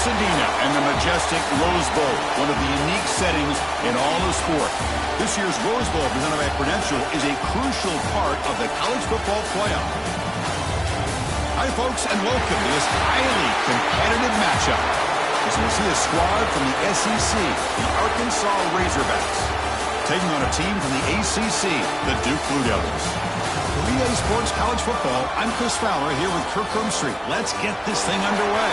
Pasadena and the majestic Rose Bowl, one of the unique settings in all of sport. This year's Rose Bowl, presented by Prudential, is a crucial part of the college football playoff. Hi, folks, and welcome to this highly competitive matchup. As we see a squad from the SEC, the Arkansas Razorbacks, taking on a team from the ACC, the Duke Blue Devils. For EA Sports College Football, I'm Chris Fowler here with Kirk Herbstreit. Let's get this thing underway.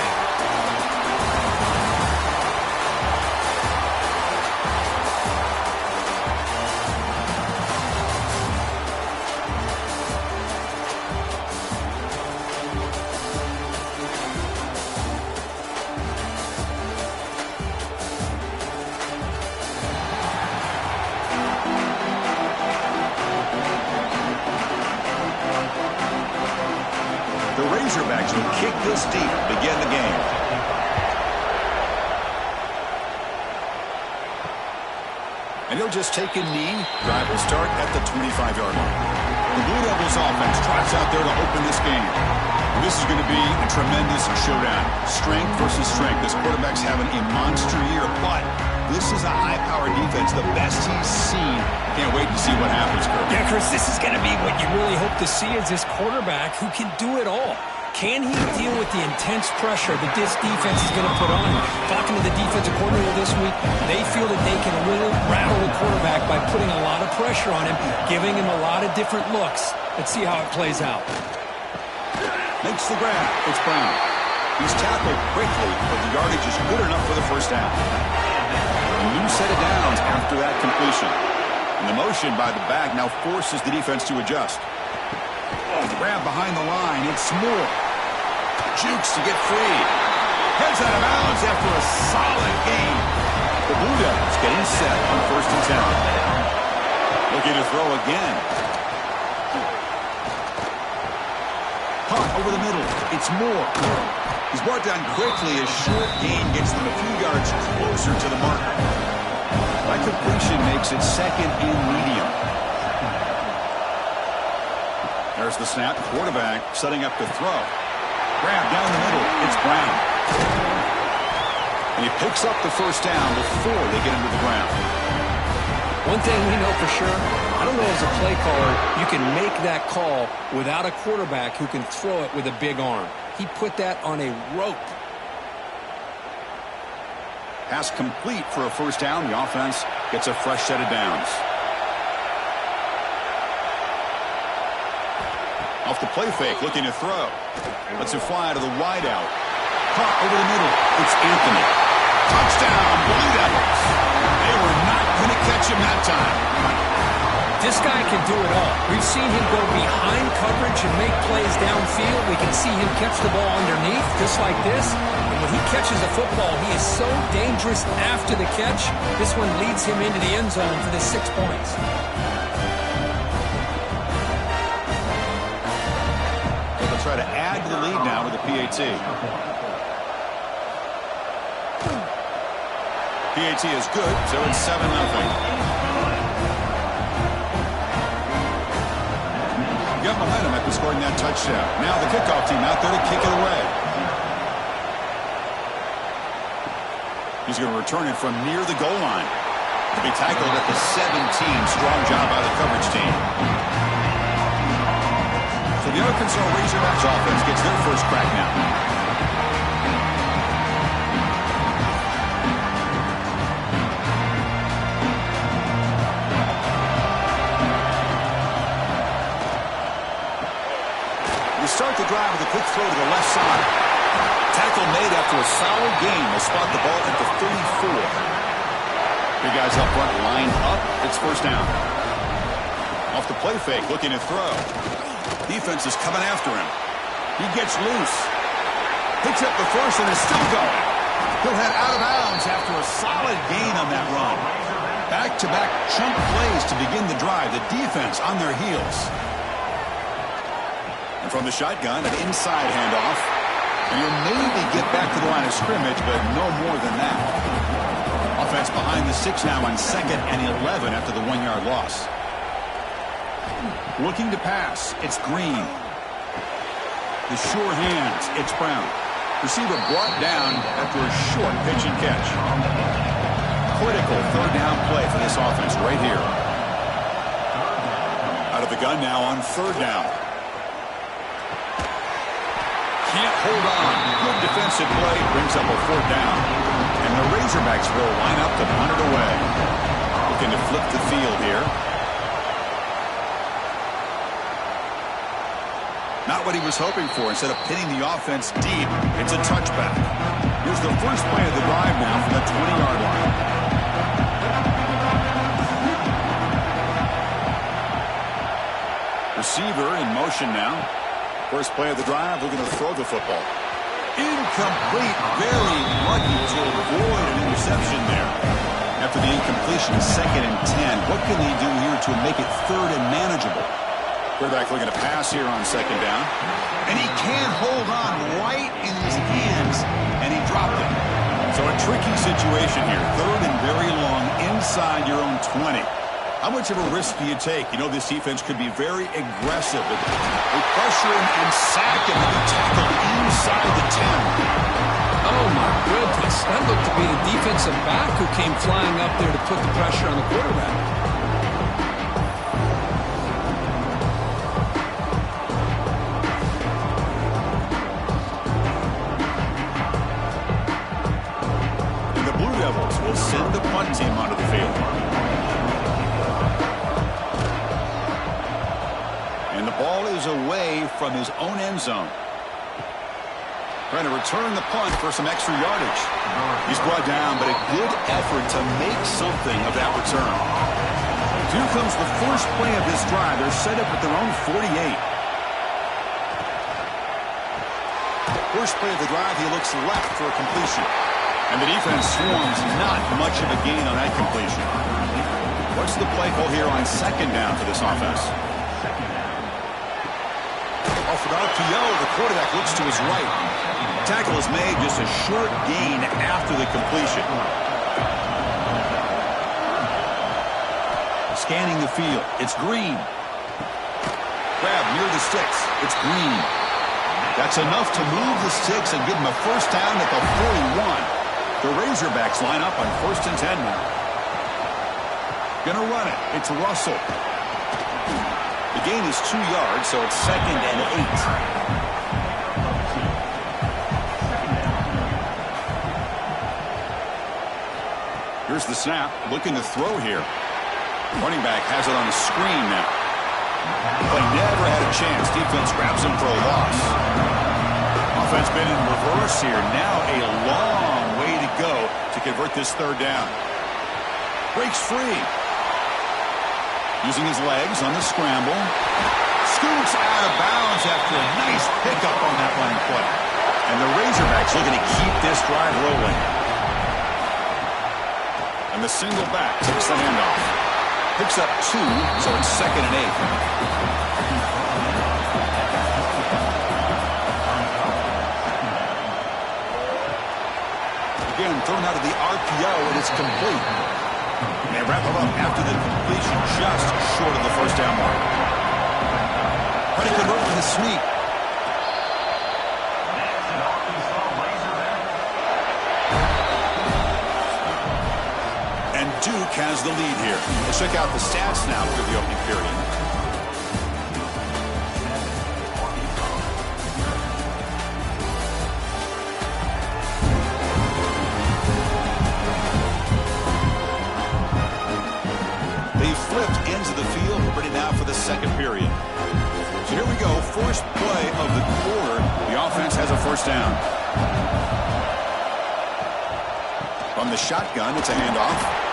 Razorbacks will kick this deep to begin the game. And he'll just take a knee. Drive will start at the 25-yard line. The Blue Devils offense trots out there to open this game. This is going to be a tremendous showdown. Strength versus strength. This quarterback's having a monster year, but this is a high-powered defense, the best he's seen. Can't wait to see what happens, Kirk. Yeah, Chris, this is going to be what you really hope to see is this quarterback who can do it all. Can he deal with the intense pressure that this defense is going to put on him? Talking to the defensive coordinator this week, they feel that they can really rattle the quarterback by putting a lot of pressure on him, giving him a lot of different looks. Let's see how it plays out. Makes the grab. It's Brown. He's tackled quickly, but the yardage is good enough for the first down. A new set of downs after that completion. And the motion by the back now forces the defense to adjust. Grab behind the line. It's Moore. Jukes to get free. Heads out of bounds after a solid game. The Blue Devils getting set on 1st and 10. Looking to throw again. Punt over the middle. It's Moore. He's brought down quickly. A short gain gets them a few yards closer to the marker. That completion makes it 2nd and medium. There's the snap. Quarterback setting up to throw. Grab down the middle. It's Brown. And he picks up the first down before they get into the ground. One thing we know for sure, I don't know as a play caller, you can make that call without a quarterback who can throw it with a big arm. He put that on a rope. Pass complete for a first down. The offense gets a fresh set of downs. Off the play fake, looking to throw. Lets it fly to the wideout. Caught over the middle. It's Anthony. Touchdown, Blue Devils. They were not going to catch him that time. This guy can do it all. We've seen him go behind coverage and make plays downfield. We can see him catch the ball underneath, just like this. And when he catches a football, he is so dangerous after the catch. This one leads him into the end zone for the 6 points. Try to add to the lead now with the PAT. PAT is good, so it's 7-0. Got behind him after scoring that touchdown. Now the kickoff team out there to kick it away. He's going to return it from near the goal line. To be tackled at the 17. Strong job by the coverage team. So the Arkansas Razorbacks offense gets their first crack now. We start the drive with a quick throw to the left side. Tackle made after a solid gain. They'll spot the ball at the 34. Big guys up front line up. It's first down. Off the play fake, looking to throw. Defense is coming after him. He gets loose. Picks up the first and is still going. He'll head out of bounds after a solid gain on that run. Back-to-back chunk plays to begin the drive. The defense on their heels. And from the shotgun, an inside handoff. And he'll maybe get back to the line of scrimmage, but no more than that. Offense behind the 6 now on 2nd and 11 after the 1-yard loss. Looking to pass. It's Green. The sure hands. It's Brown. Receiver brought down after a short pitch and catch. Critical third down play for this offense right here. Out of the gun now on third down. Can't hold on. Good defensive play. Brings up a fourth down. And the Razorbacks will line up to punt it away. Looking to flip the field here. Not what he was hoping for. Instead of pinning the offense deep, it's a touchback. Here's the first play of the drive now from the 20-yard line. Receiver in motion now. First play of the drive, looking to throw the football. Incomplete. Very lucky to avoid an interception there. After the incompletion, 2nd and 10. What can he do here to make it third and manageable? Quarterback looking to pass here on 2nd down. And he can't hold on right in his hands. And he dropped it. So a tricky situation here. Third and very long inside your own 20. How much of a risk do you take? You know this defense could be very aggressive. They pressure him and sack him and they tackle inside the 10. Oh, my goodness. That looked to be the defensive back who came flying up there to put the pressure on the quarterback. And the Blue Devils will send the punt team onto the field. And the ball is away from his own end zone. Trying to return the punt for some extra yardage. He's brought down, but a good effort to make something of that return. Here comes the first play of this drive. They're set up at their own 48. First play of the drive, he looks left for a completion. And the defense swarms not much of a gain on that completion. What's the play call here on 2nd down for this offense? Off an RPO, the quarterback looks to his right. Tackle is made, just a short gain after the completion. Scanning the field. It's Green. Grab near the sticks. It's Green. That's enough to move the sticks and give him a first down at the 41. The Razorbacks line up on 1st and 10 now. Gonna run it. It's Russell. The gain is 2 yards, so it's 2nd and 8. Here's the snap, looking to throw here. Running back has it on the screen now. Play never had a chance. Defense grabs him for a loss. Offense been in reverse here. Now a long way to go to convert this third down. Breaks free. Using his legs on the scramble. Scoots out of bounds after a nice pickup on that running play. And the Razorbacks looking to keep this drive rolling. And the single back takes the handoff. Picks up 2, so it's 2nd and 8. Again, thrown out of the RPO, and it's complete. They wrap him up after the completion, just short of the first down mark. Trying to convert with a sweep. Duke has the lead here. Let's check out the stats now through the opening period. They flipped ends of the field. We're ready now for the 2nd period. So here we go. First play of the quarter. The offense has a first down. From the shotgun, it's a handoff.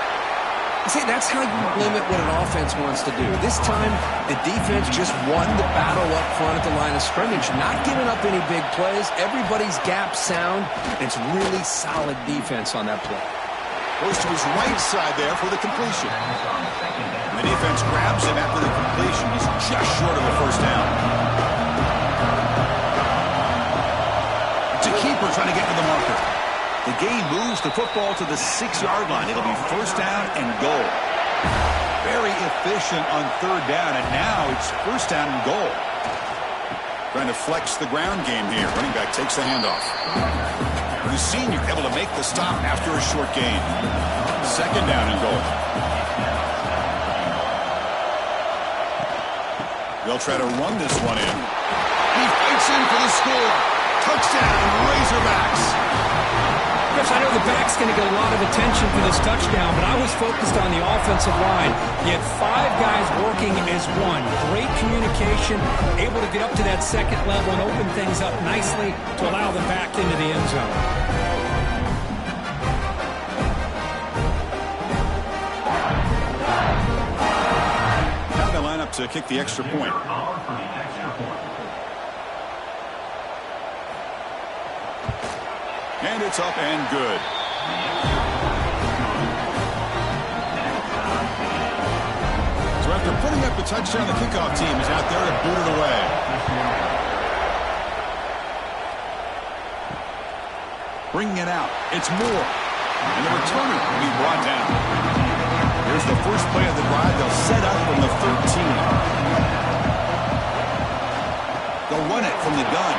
See, that's how you limit what an offense wants to do. This time, the defense just won the battle up front at the line of scrimmage, not giving up any big plays. Everybody's gap sound. It's really solid defense on that play. Goes to his right side there for the completion. And the defense grabs him after the completion. He's just short of the first down. It's a keeper trying to get to the marker. The gain moves the football to the 6-yard line. It'll be first down and goal. Very efficient on third down, and now it's first down and goal. trying to flex the ground game here. Running back takes the handoff. The senior able to make the stop after a short gain. Second down and goal. They'll try to run this one in. He fights in for the score. Touchdown, Razorbacks. Chris, I know the back's going to get a lot of attention for this touchdown, but I was focused on the offensive line. You had 5 guys working as one. Great communication, able to get up to that second level and open things up nicely to allow them back into the end zone. Now they line up to kick the extra point. And it's up and good. So after putting up the touchdown, the kickoff team is out there to boot it away. Bringing it out. It's Moore. And the returner will be brought down. Here's the first play of the drive. They'll set up from the 13. They'll run it from the gun.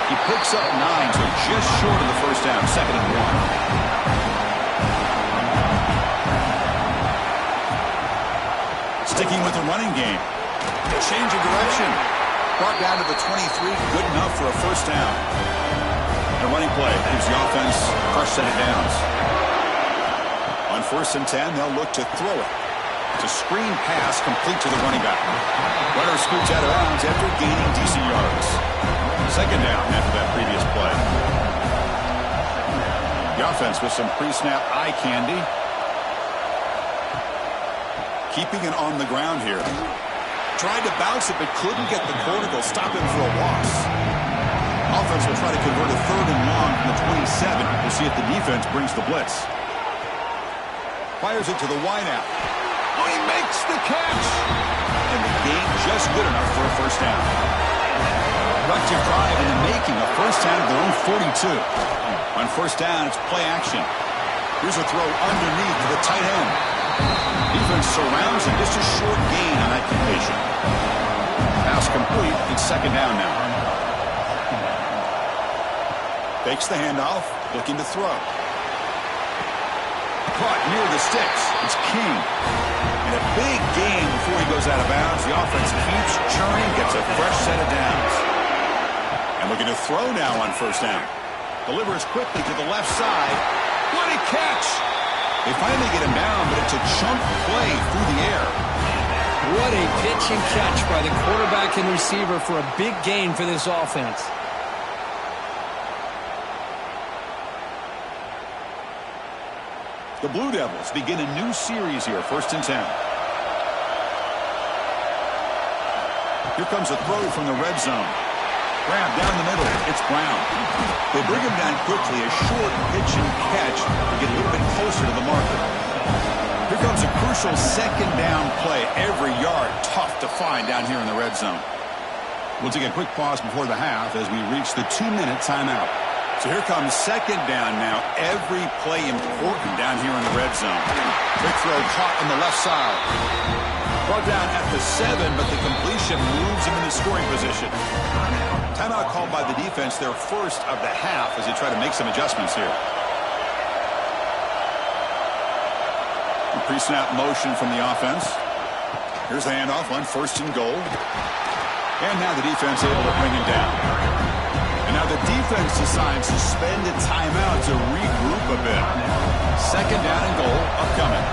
He picks up 9, so just short of the first down, 2nd and 1. Sticking with the running game. Change of direction. Brought down to the 23, good enough for a first down. The running play gives the offense a fresh set of downs. On 1st and 10, they'll look to throw it. It's a screen pass complete to the running back. Runner scoots out of bounds after gaining decent yards. 2nd down after that previous play. The offense with some pre-snap eye candy. Keeping it on the ground here. Tried to bounce it, but couldn't get the corner. They'll stop him for a loss. Offense will try to convert a 3rd and long from the 27. We'll see if the defense brings the blitz. Fires it to the wideout. Oh, he makes the catch! And the gain just good enough for a first down. Productive drive in the making, a first down of their own 42. On 1st down, it's play action. Here's a throw underneath to the tight end. Defense surrounds him, just a short gain on that completion. Pass complete, it's 2nd down now. Fakes the handoff, looking to throw. Caught near the sticks, it's King. And a big gain before he goes out of bounds. The offense keeps churning, gets a fresh set of downs. And looking to throw now on 1st down. Delivers quickly to the left side. What a catch! They finally get him down, but it's a chunk play through the air. What a pitch and catch by the quarterback and receiver for a big gain for this offense. The Blue Devils begin a new series here, 1st and 10. Here comes a throw from the red zone. Grab down the middle. It's Brown. They bring him down quickly. A short pitch and catch to get a little bit closer to the marker. Here comes a crucial 2nd down play. Every yard tough to find down here in the red zone. We'll take a quick pause before the half as we reach the 2-minute timeout. So here comes 2nd down now. Every play important down here in the red zone. Quick throw caught on the left side. Brought down at the 7, but the completion moves him into scoring position. Timeout called by the defense, their first of the half, as they try to make some adjustments here. Pre-snap motion from the offense. Here's the handoff on 1st and goal. And now the defense able to bring him down. And now the defense decides to spend a timeout to regroup a bit. 2nd down and goal upcoming.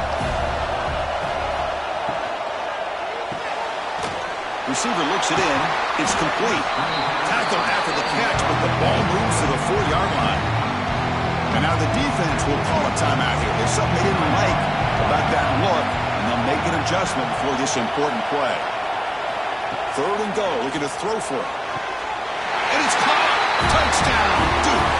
Receiver looks it in. It's complete. Tackle after the catch, but the ball moves to the 4-yard line. And now the defense will call a timeout here. There's something they didn't like about that look, and they'll make an adjustment before this important play. 3rd and goal, looking to throw for it. And it's caught! Touchdown, Duke!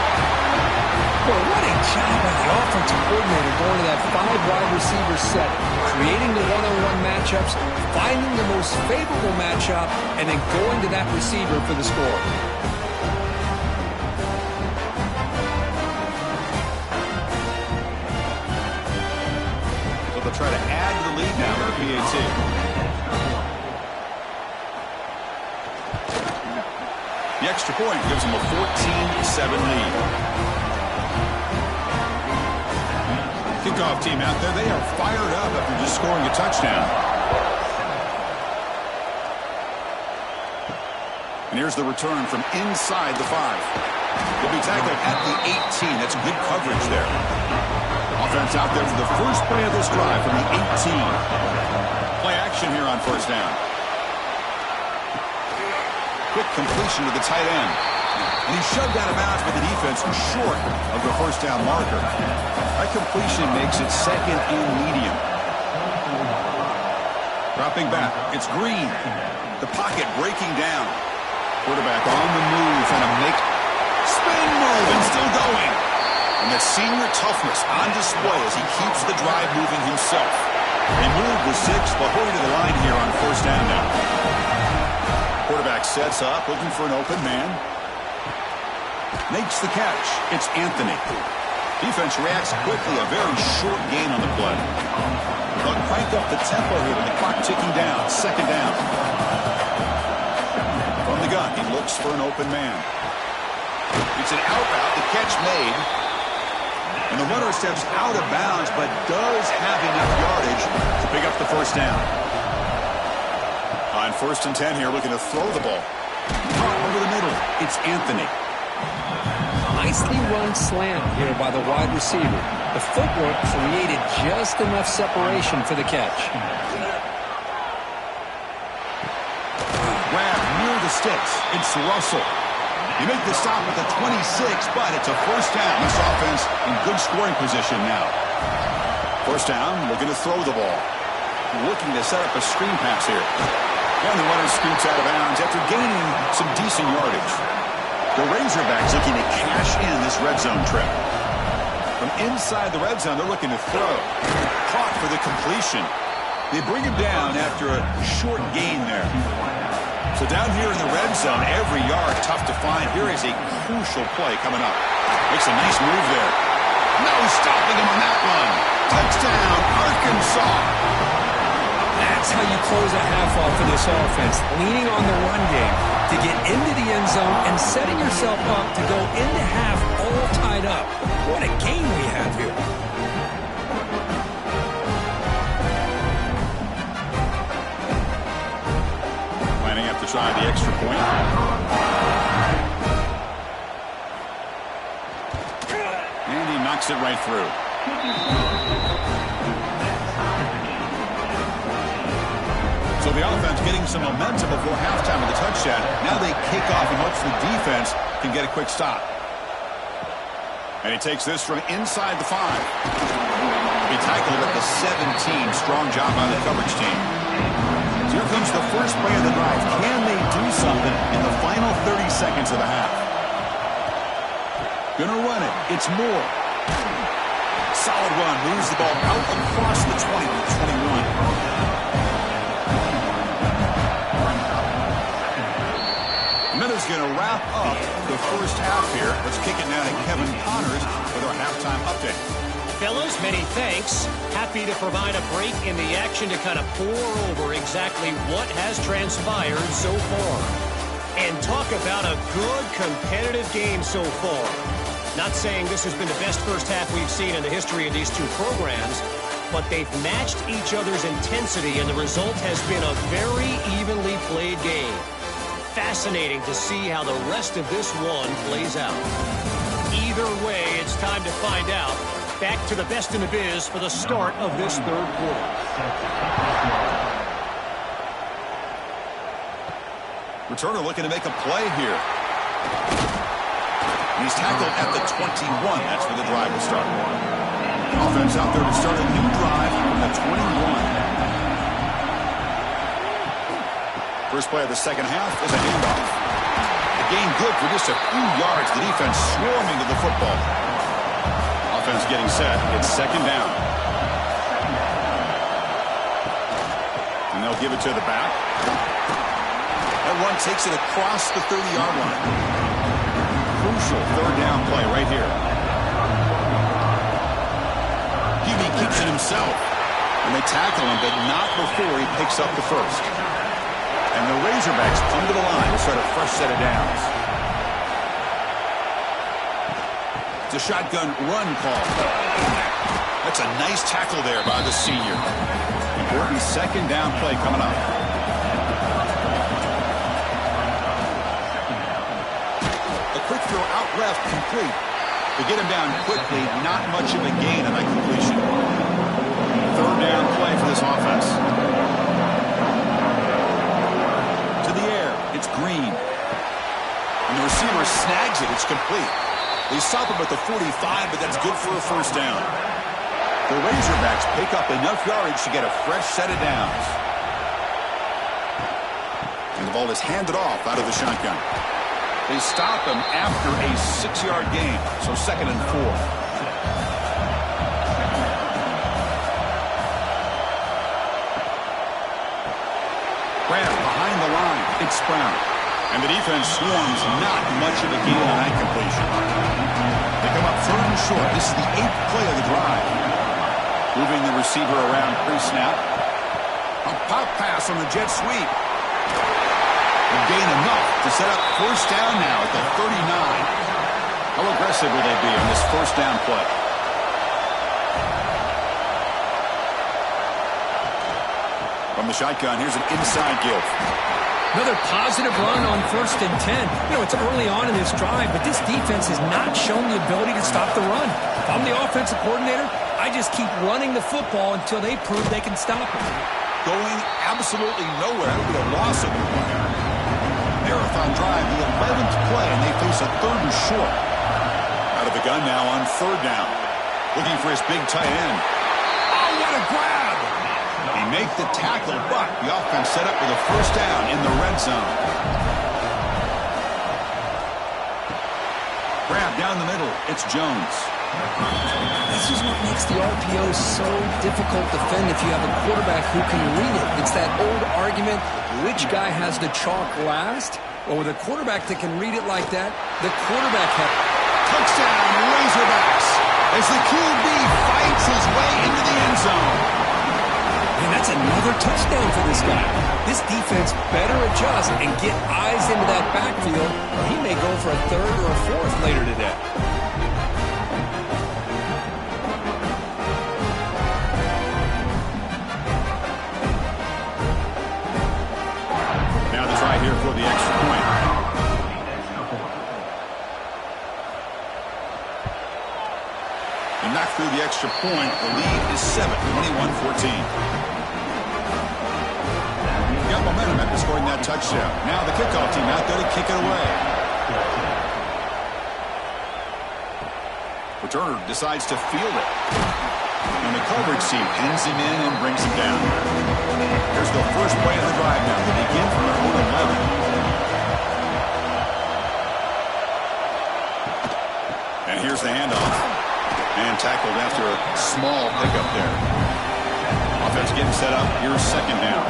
Well, what a job by the offensive coordinator going to that 5-wide receiver set, creating the one-on-one matchups, finding the most favorable matchup, and then going to that receiver for the score. So they'll try to add to the lead now with the PAT. The extra point gives them a 14-7 lead. Kickoff team out there, they are fired up after just scoring a touchdown. And here's the return from inside the 5. He'll be tackled at the 18. That's good coverage there. Offense out there for the first play of this drive from the 18. Play action here on first down. Quick completion to the tight end. And he shoved out of bounds, but the defense was short of the first down marker. That completion makes it second and medium. Dropping back. It's Green. The pocket breaking down. Quarterback on the move, trying to make spin move and still going. And that senior toughness on display as he keeps the drive moving himself. They move the 6, but hurry to the line here on first down now. Quarterback sets up, looking for an open man. Makes the catch. It's Anthony. Defense reacts quickly. A very short gain on the play. They'll crank up the tempo here with the clock ticking down. Second down. From the gun, he looks for an open man. It's an out route. The catch made. And the runner steps out of bounds, but does have enough yardage to pick up the first down. On first and 10 here, looking to throw the ball. Over the middle, it's Anthony. Nicely run slant here by the wide receiver. The footwork created just enough separation for the catch. Grab near the sticks. It's Russell. You make the stop at the 26, but it's a first down. This offense in good scoring position now. First down, looking to throw the ball. Looking to set up a screen pass here. And the runner scoots out of bounds after gaining some decent yardage. The Razorbacks looking to cash in this red zone trip. From inside the red zone, they're looking to throw. Caught for the completion. They bring him down after a short gain there. So down here in the red zone, every yard tough to find. Here is a crucial play coming up. Makes a nice move there. No stopping him on that one. Touchdown, Arkansas. That's how you close a half off for this offense. Leaning on the run game to get into the end zone and setting yourself up to go into half all tied up. What a game we have here. Lining up to try the extra point. And he knocks it right through. So the offense getting some momentum before halftime with the touchdown. Now they kick off and hopes the defense can get a quick stop. And he takes this from inside the 5. He tackled at the 17. Strong job by the coverage team. So here comes the first play of the drive. Can they do something in the final 30 seconds of the half? Gonna run it. It's Moore. Solid run. Moves the ball out across the 20 to 21. Miller's going to wrap up the first half here. Let's kick it now to Kevin Connors with our halftime update. Fellas, many thanks. Happy to provide a break in the action to kind of pour over exactly what has transpired so far. And talk about a good competitive game so far. Not saying this has been the best first half we've seen in the history of these two programs, but they've matched each other's intensity, and the result has been a very evenly played game. Fascinating to see how the rest of this one plays out. Either way, it's time to find out. Back to the best in the biz for the start of this third quarter. Returner looking to make a play here. He's tackled at the 21. That's where the drive will start. Offense out there to start a new drive from the 21. First play of the second half is a handoff. The gain good for just a few yards. The defense swarming to the football. Offense getting set. It's second down. And they'll give it to the back. That run takes it across the 30-yard line. Crucial third down play right here. QB keeps it himself. And they tackle him, but not before he picks up the first. And the Razorbacks come to the line to start a fresh set of downs. the shotgun run call. That's a nice tackle there by the senior. Important second down play coming up. A quick throw out left, complete. To get him down quickly, not much of a gain on that completion. Third down play for this offense. To the air, it's Green. And the receiver snags it, it's complete. They stop him at the 45, but that's good for a first down. The Razorbacks pick up enough yardage to get a fresh set of downs. And the ball is handed off out of the shotgun. They stop him after a 6-yard gain, so 2nd and 4. Brown behind the line. It's Brown. And the defense swarms not much of a gain on that completion. They come up 3rd and short. This is the 8th play of the drive. Moving the receiver around pre-snap. A pop pass on the jet sweep. Gain enough to set up first down now at the 39. How aggressive will they be on this first down play? From the shotgun, here's an inside give. Another positive run on 1st and 10. You know, it's early on in this drive, but this defense has not shown the ability to stop the run. If I'm the offensive coordinator, I just keep running the football until they prove they can stop it. Going absolutely nowhere. It'll be a loss of the play. Marathon drive, the 11th play, and they face a 3rd and short. Out of the gun now on 3rd down. Looking for his big tight end. Oh, what a grab! He make the tackle, but the offense set up with a first down in the red zone. Grab down the middle. It's Jones. This is what makes the RPO so difficult to defend if you have a quarterback who can read it. It's that old argument, which guy has the chalk last? Well, with a quarterback that can read it like that, the quarterback has... Touchdown, Razorbacks, as the QB fights his way into the end zone. And that's another touchdown for this guy. This defense better adjust and get eyes into that backfield, or he may go for a 3rd or a 4th later today. Here for the extra point. And knocked through the extra point. The lead is 7, 21-14. Got momentum after scoring that touchdown. Now the kickoff team out there to kick it away. Returner decides to field it. And the coverage team pins him in and brings him down. Here's the first play of the drive now. They begin from their own 11. And here's the handoff. And tackled after a small pickup there. Offense getting set up. Here's 2nd down.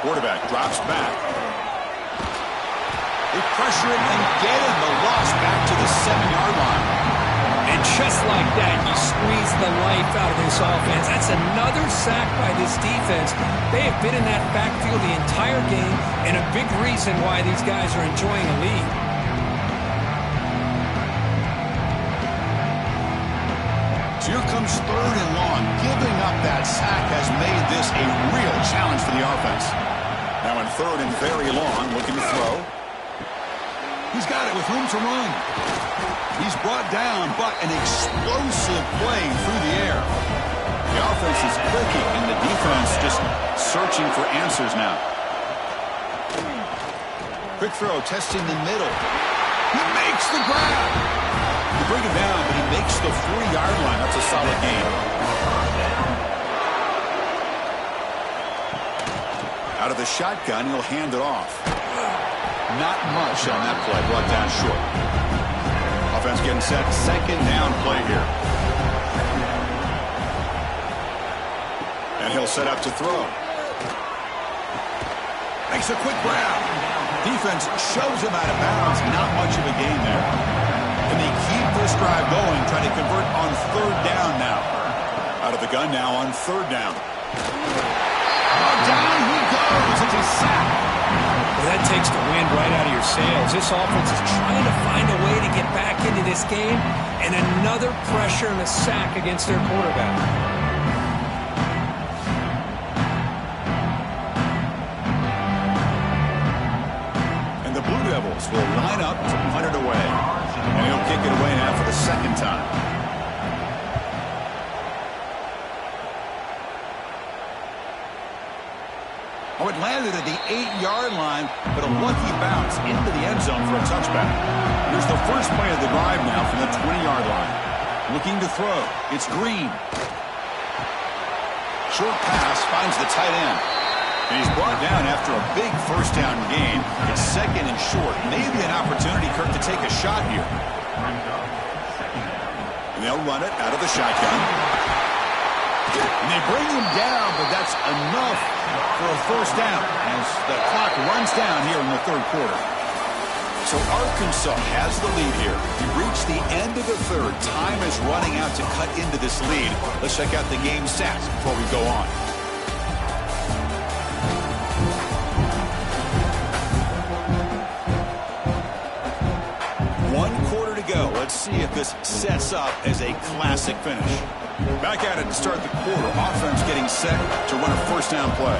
Quarterback drops back. They pressure him and get him. The loss back to the 7-yard line. And just like that, you squeeze the life out of this offense. That's another sack by this defense. They have been in that backfield the entire game, and a big reason why these guys are enjoying a lead. So here comes 3rd and long. Giving up that sack has made this a real challenge for the offense. Now in 3rd and very long, looking to throw. He's got it with room to run. He's brought down, but an explosive play through the air. The offense is clicking, and the defense just searching for answers now. Quick throw, testing the middle. He makes the grab. They bring him down, but he makes the 40-yard line. That's a solid gain. Out of the shotgun, he'll hand it off. Not much on that play, brought down short. Offense getting set, 2nd down play here. And he'll set up to throw. Makes a quick grab. Defense shoves him out of bounds. Not much of a gain there. And they keep this drive going, trying to convert on 3rd down now. Out of the gun now on 3rd down. Oh, down he goes. It's a sack. Well, that takes the wind right out of your sails. This offense is trying to find a way to get back into this game, and another pressure and a sack against their quarterback. And the Blue Devils will line up to punt it away. And he'll kick it away now for the second time. Oh, it landed at the 8-yard line, but a lucky bounce into the end zone for a touchback. Here's the first play of the drive now from the 20-yard line. Looking to throw. It's Green. Short pass finds the tight end. And he's brought down after a big first down gain. It's second and short. Maybe an opportunity, Kirk, to take a shot here. And they'll run it out of the shotgun. And they bring him down, but that's enough for a first down as the clock runs down here in the third quarter. So Arkansas has the lead here. We reach the end of the third. Time is running out to cut into this lead. Let's check out the game stats before we go on. One quarter to go. Let's see if this sets up as a classic finish. Back at it to start the quarter. Offense getting set to run a first down play.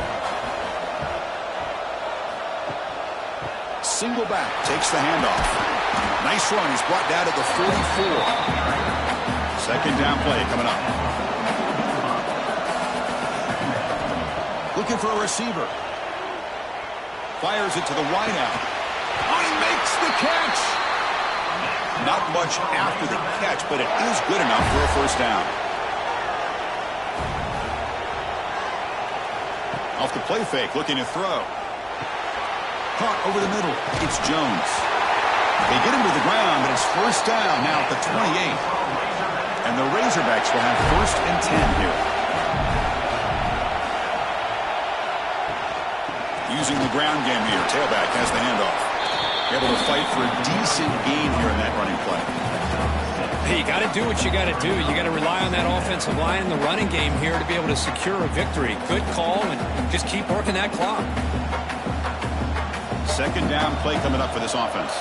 Single back, takes the handoff. Nice run, he's brought down to the 44. Second down play coming up. Looking for a receiver. Fires it to the wideout. Oh, he makes the catch! Not much after the catch, but it is good enough for a first down. Off the play fake, looking to throw. Caught over the middle. It's Jones. They get him to the ground, but it's first down now at the 28. And the Razorbacks will have first and 10 here. Using the ground game here. Tailback has the handoff. Able to fight for a decent gain here in that running play. Hey, you got to do what you got to do. You got to rely on that offensive line in the running game here to be able to secure a victory. Good call, and just keep working that clock. Second down play coming up for this offense.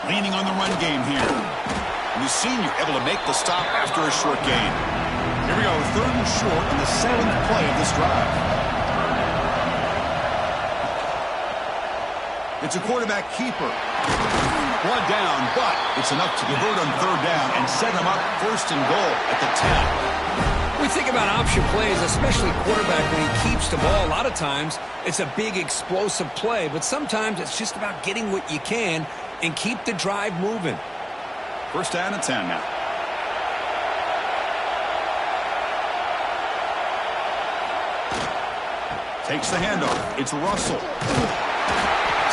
Leaning on the run game here. And the senior able to make the stop after a short gain. Here we go, third and short on the seventh play of this drive. It's a quarterback keeper. One down, but it's enough to convert on third down and set him up first and goal at the 10. We think about option plays, especially quarterback when he keeps the ball. A lot of times, it's a big explosive play, but sometimes it's just about getting what you can and keep the drive moving. First down and 10 now. Takes the handoff. It's Russell.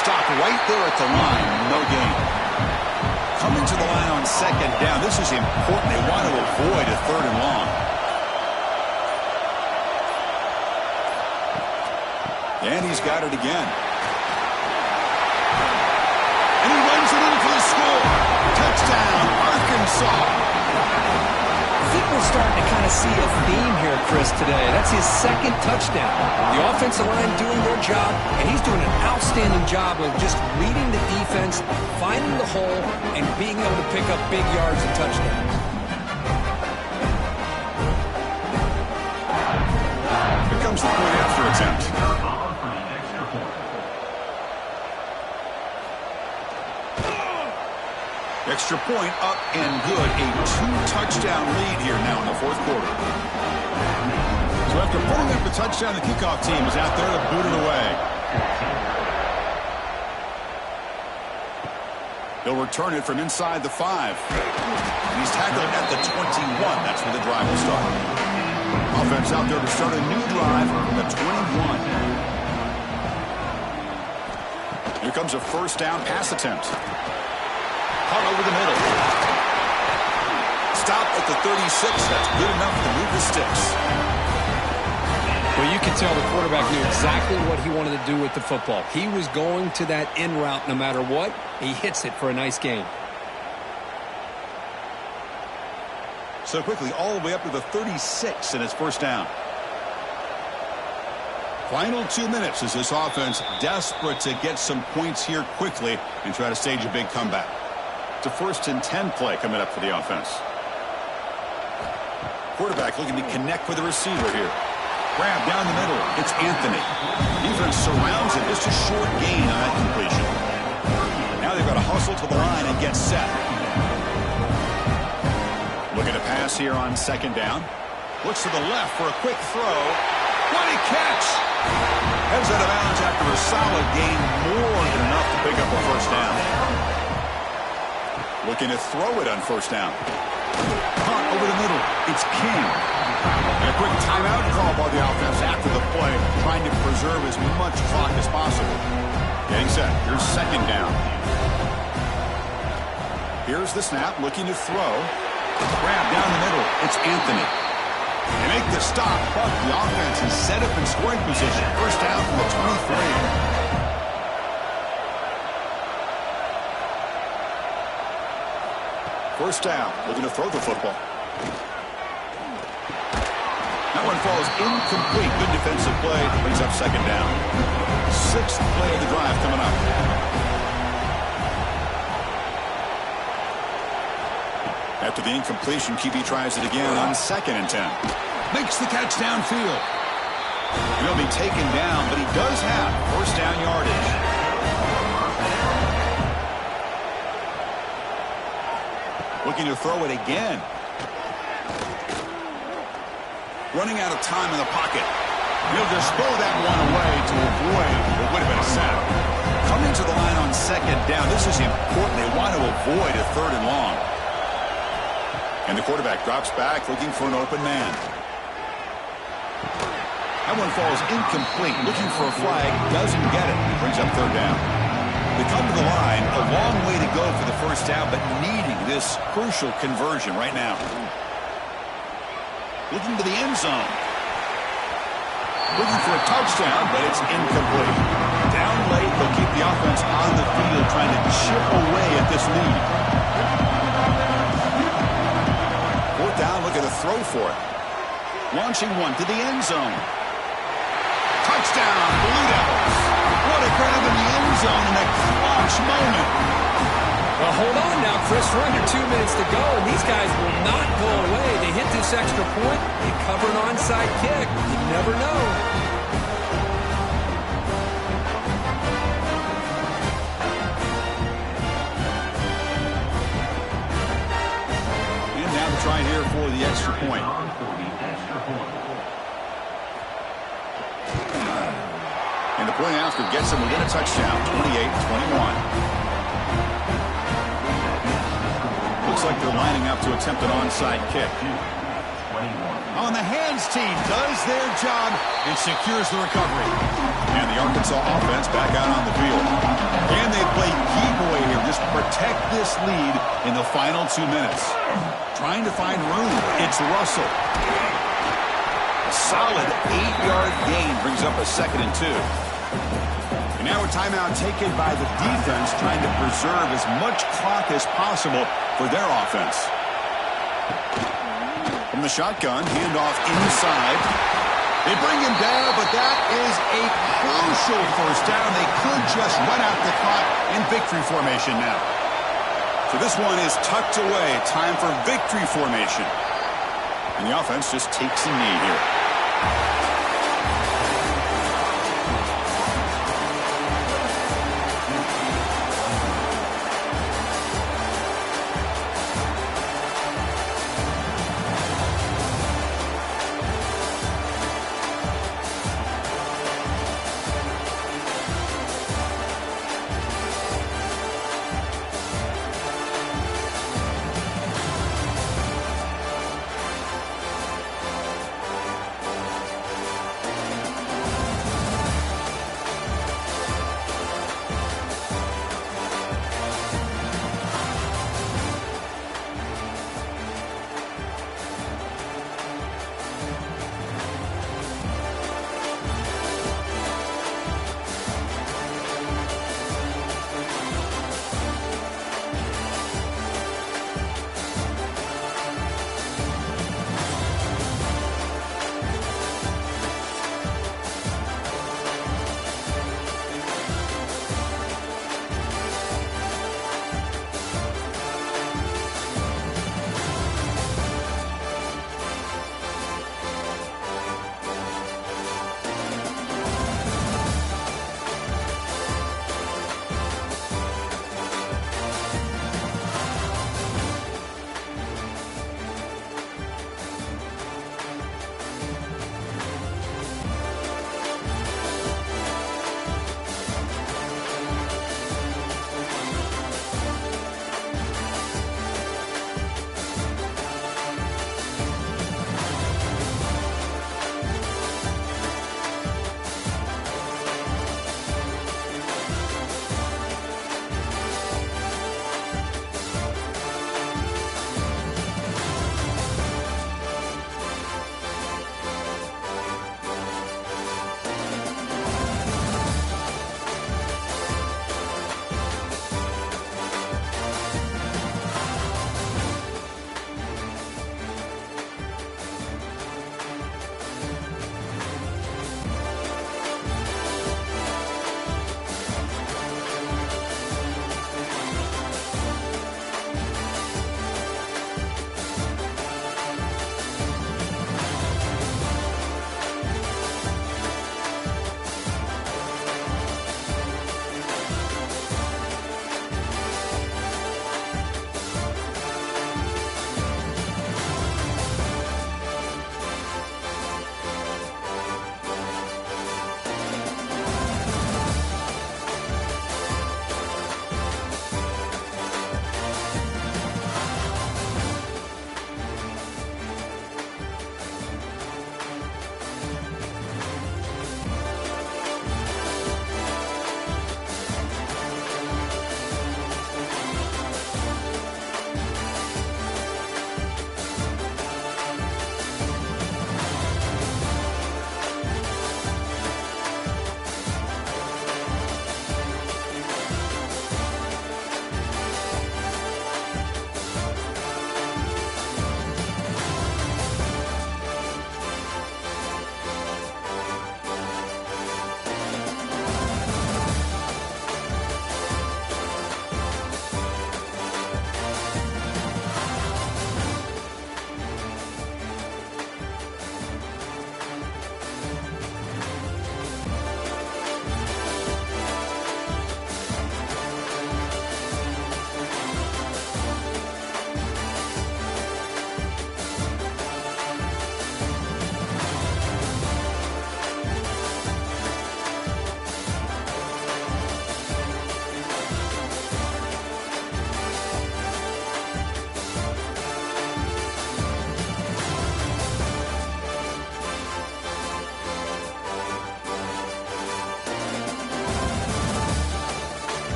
Stop right there at the line. No gain. Coming to the line on second down. This is important. They want to avoid a third and long. And he's got it again. And he runs it in for the score. Touchdown, Arkansas. I think we're starting to kind of see a theme here, Chris, today. That's his second touchdown. The offensive line doing their job, and he's doing an outstanding job of just reading the defense, finding the hole, and being able to pick up big yards and touchdowns. Here comes the point after attempt. Extra point up and good. A two-touchdown lead here now in the fourth quarter. So after putting up a touchdown, the kickoff team is out there to boot it away. They'll return it from inside the 5. He's tackled at the 21. That's where the drive will start. Offense out there to start a new drive from the 21. Here comes a first down pass attempt. Caught over the middle. Stop at the 36. That's good enough to move the sticks. Well, you can tell the quarterback knew exactly what he wanted to do with the football. He was going to that in route no matter what. He hits it for a nice gain. So quickly, all the way up to the 36 in his first down. Final 2 minutes as this offense desperate to get some points here quickly and try to stage a big comeback. It's a 1st and 10 play coming up for the offense. Quarterback looking to connect with the receiver here. Grab down the middle. It's Anthony. Defense surrounds him. Just a short gain on that completion. Now they've got to hustle to the line and get set. Looking to pass here on 2nd down. Looks to the left for a quick throw. What a catch! Heads out of bounds after a solid gain, more than enough to pick up a 1st down. Looking to throw it on 1st down. Caught over the middle. It's King. And a quick timeout call by the offense after the play, trying to preserve as much clock as possible. Getting set. Here's 2nd down. Here's the snap, looking to throw. Grab down the middle. It's Anthony. They make the stop, but the offense is set up in scoring position. 1st down from the 23. First down, looking to throw the football. That one falls incomplete. Good defensive play. Brings up 2nd down. 6th play of the drive coming up. After the incompletion, QB tries it again on 2nd and 10. Makes the catch downfield. He'll be taken down, but he does have 1st down yardage. Looking to throw it again. Running out of time in the pocket. He'll just throw that one away to avoid what would have been a sack. Coming to the line on 2nd down. This is important. They want to avoid a 3rd and long. And the quarterback drops back, looking for an open man. That one falls incomplete. Looking for a flag, doesn't get it. Brings up 3rd down. They come to the line, a long way to go for the 1st down, but needing this crucial conversion right now. Looking to the end zone. Looking for a touchdown, but it's incomplete. Down late, they'll keep the offense on the field, trying to chip away at this lead. 4th down, looking to throw for it. Launching one to the end zone. Touchdown, Blue Devils. What a grab in the end zone in a clutch moment. Well, hold on now, Chris. We're under 2 minutes to go, and these guys will not go away. They hit this extra point. They cover an onside kick. You never know. And now to try here for the extra point. And the point after gets them within a touchdown, 28-21. Looks like they're lining up to attempt an onside kick. On the hands team does their job and secures the recovery. And the Arkansas offense back out on the field. And they play keep away here. Just protect this lead in the final 2 minutes. Trying to find room. It's Russell. A solid 8-yard gain brings up a 2nd and 2. And now a timeout taken by the defense, trying to preserve as much clock as possible for their offense. From the shotgun, handoff inside. They bring him down, but that is a crucial 1st down. They could just run out the clock in victory formation now. So this one is tucked away. Time for victory formation. And the offense just takes a knee here.